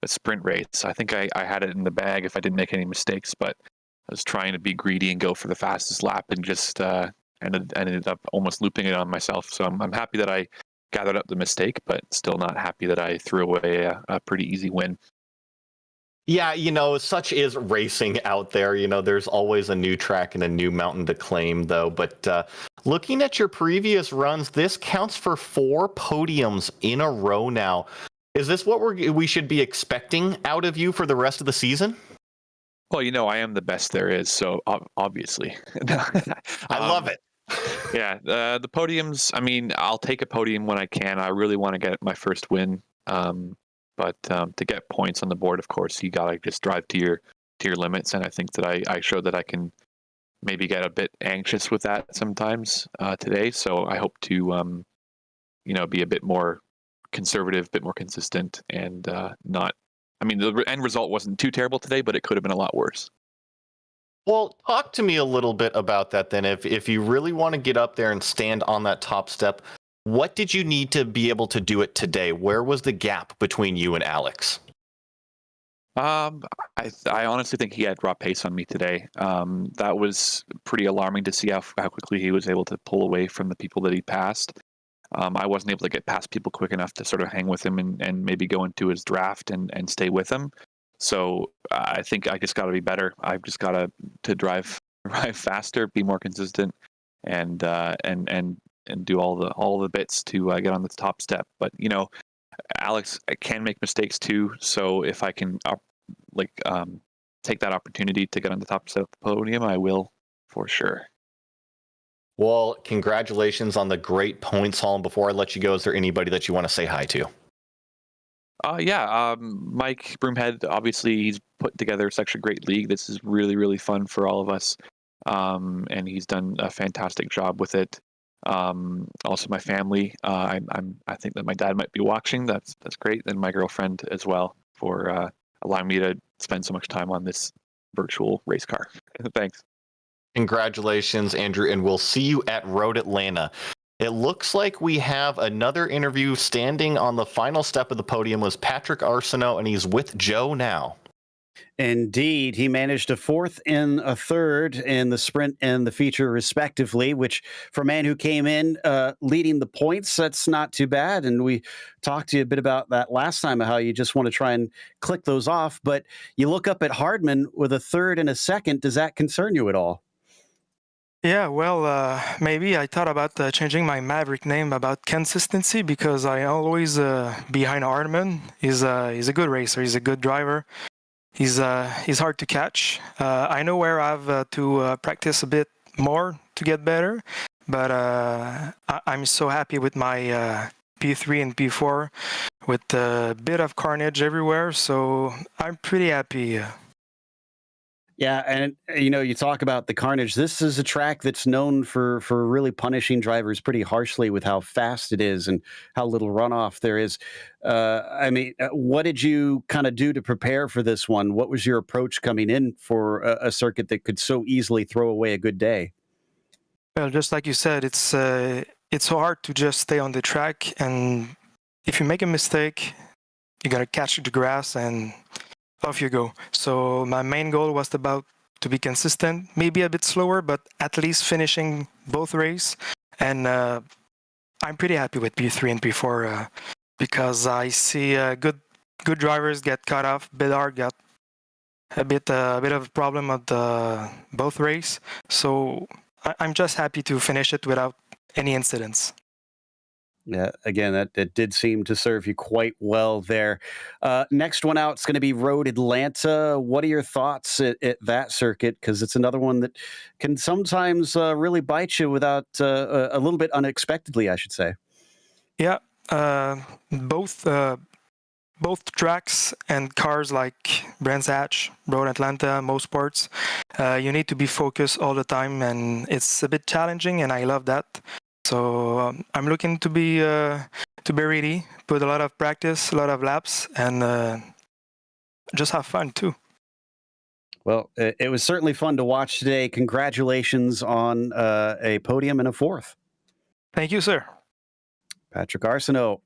sprint race. I think I had it in the bag if I didn't make any mistakes, but I was trying to be greedy and go for the fastest lap and just ended up almost looping it on myself. So I'm happy that I gathered up the mistake, but still not happy that I threw away a pretty easy win. Yeah, such is racing out there. There's always a new track and a new mountain to claim, though. But looking at your previous runs, this counts for 4 podiums in a row now. Is this what we should be expecting out of you for the rest of the season? Well, I am the best there is, so obviously. I love it. Yeah, the podiums, I'll take a podium when I can. I really want to get my first win. But to get points on the board, of course, you gotta just drive to your limits, and I think that I showed that I can maybe get a bit anxious with that sometimes today. So I hope to be a bit more conservative, a bit more consistent, and not. The end result wasn't too terrible today, but it could have been a lot worse. Well, talk to me a little bit about that then. If you really want to get up there and stand on that top step, what did you need to be able to do it today? Where was the gap between you and Alex? I honestly think he had raw pace on me today. That was pretty alarming to see how quickly he was able to pull away from the people that he passed. I wasn't able to get past people quick enough to sort of hang with him and maybe go into his draft and stay with him. So I think I just got to be better. I've just got to drive faster, be more consistent, and do all the bits to get on the top step. But Alex can make mistakes too. So if I can take that opportunity to get on the top step of the podium, I will for sure. Well, congratulations on the great points haul. And before I let you go, is there anybody that you want to say hi to? Mike Broomhead, obviously he's put together such a great league. This is really, really fun for all of us. And he's done a fantastic job with it. Also my family, I think that my dad might be watching. That's great. And my girlfriend as well for allowing me to spend so much time on this virtual race car. Thanks. Congratulations, Andrew, and we'll see you at Road Atlanta. It looks like we have another interview. Standing on the final step of the podium was Patrick Arsenault, and he's with Joe now. Indeed, he managed a fourth and a third in the sprint and the feature, respectively, which for a man who came in leading the points, that's not too bad. And we talked to you a bit about that last time, how you just want to try and click those off. But you look up at Hardman with a third and a second. Does that concern you at all? Yeah, well, maybe I thought about changing my Maverick name about consistency, because I always behind Hardman. He's a good racer. He's a good driver. He's hard to catch. I know where I have to practice a bit more to get better, but I'm so happy with my P3 and P4 with a bit of carnage everywhere. So I'm pretty happy. Yeah, and you talk about the carnage. This is a track that's known for really punishing drivers pretty harshly with how fast it is and how little runoff there is. What did you kind of do to prepare for this one? What was your approach coming in for a circuit that could so easily throw away a good day? Well, just like you said, it's so hard to just stay on the track, and if you make a mistake, you gotta catch the grass and off you go. So my main goal was to be consistent, maybe a bit slower, but at least finishing both races. And I'm pretty happy with P3 and P4 because I see good drivers get cut off. Bedard got a bit of a problem at both races. So I'm just happy to finish it without any incidents. Yeah, again, that did seem to serve you quite well there. Next one out is going to be Road Atlanta. What are your thoughts at that circuit? Because it's another one that can sometimes really bite you without a little bit unexpectedly, I should say. Yeah, both tracks and cars like Brands Hatch, Road Atlanta, most sports, you need to be focused all the time, and it's a bit challenging, and I love that. So I'm looking to be ready, put a lot of practice, a lot of laps, and just have fun too. Well, it was certainly fun to watch today. Congratulations on a podium and a fourth. Thank you, sir. Patrick Arsenault,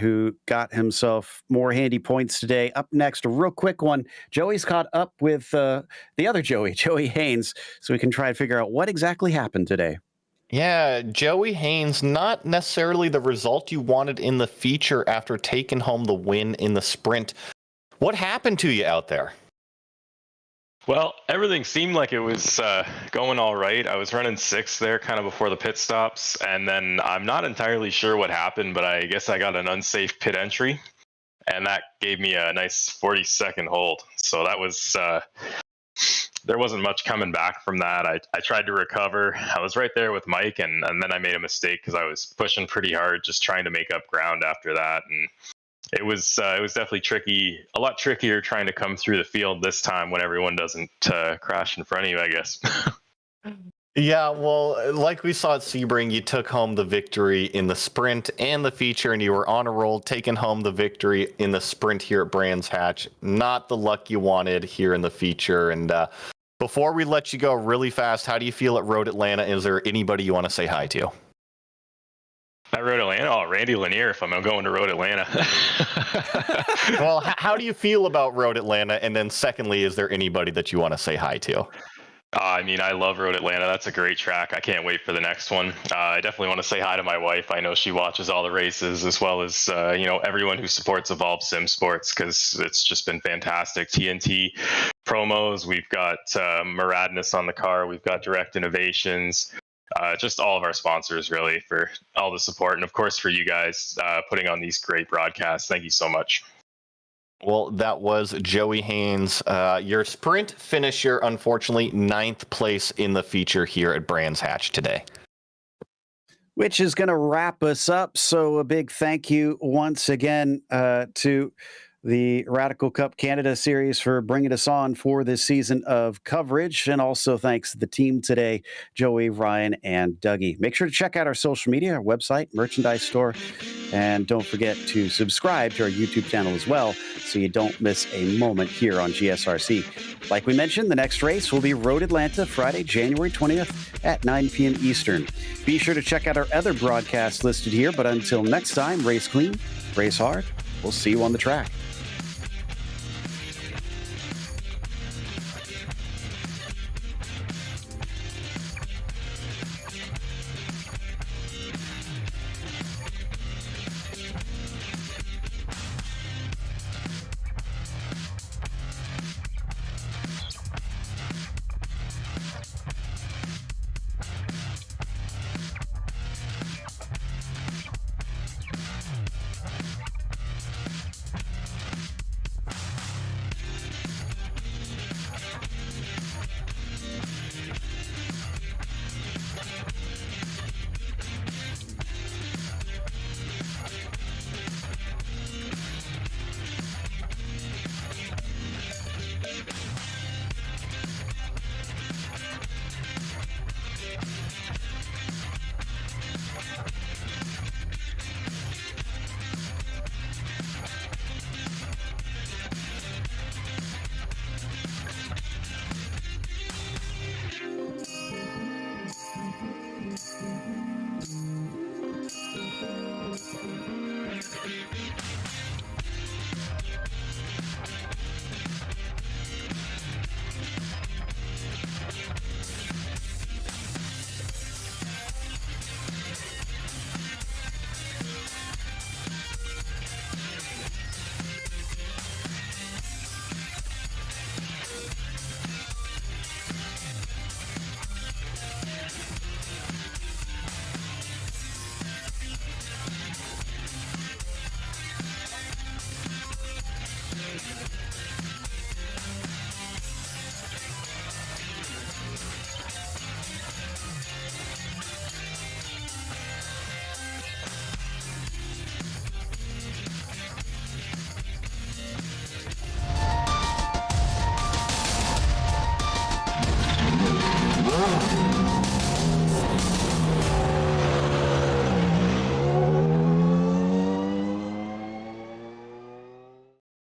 who got himself more handy points today. Up next, a real quick one. Joey's caught up with the other Joey Haynes, so we can try and figure out what exactly happened today. Yeah, Joey Haynes, not necessarily the result you wanted in the feature after taking home the win in the sprint. What happened to you out there? Well, everything seemed like it was going all right. I was running sixth there kind of before the pit stops, and then I'm not entirely sure what happened, but I guess I got an unsafe pit entry, and that gave me a nice 40-second hold. So that was... there wasn't much coming back from that. I tried to recover. I was right there with Mike, and then I made a mistake because I was pushing pretty hard, just trying to make up ground after that. And it was definitely tricky, a lot trickier trying to come through the field this time when everyone doesn't crash in front of you, I guess. Yeah, well, like we saw at Sebring, you took home the victory in the sprint and the feature, and you were on a roll, taking home the victory in the sprint here at Brands Hatch. Not the luck you wanted here in the feature. And before we let you go really fast, how do you feel at Road Atlanta? Is there anybody you want to say hi to? At Road Atlanta? Oh, Randy Lanier if I'm going to Road Atlanta. Well, how do you feel about Road Atlanta? And then secondly, is there anybody that you want to say hi to? I mean, I love Road Atlanta. That's a great track. I can't wait for the next one. I definitely want to say hi to my wife. I know she watches all the races, as well as everyone who supports Evolve Sim Sports, because it's just been fantastic. TNT promos. We've got Muradness on the car. We've got Direct Innovations. Just all of our sponsors, really, for all the support, and of course for you guys putting on these great broadcasts. Thank you so much. Well, that was Joey Haynes, your sprint finisher, unfortunately 9th place in the feature here at Brands Hatch today. Which is going to wrap us up. So a big thank you once again to the Radical Cup Canada Series for bringing us on for this season of coverage. And also thanks to the team today, Joey, Ryan, and Dougie. Make sure to check out our social media, our website, merchandise store, and don't forget to subscribe to our YouTube channel as well so you don't miss a moment here on GSRC. Like we mentioned, the next race will be Road Atlanta, Friday, January 20th at 9 p.m. Eastern. Be sure to check out our other broadcasts listed here, but until next time, race clean, race hard. We'll see you on the track.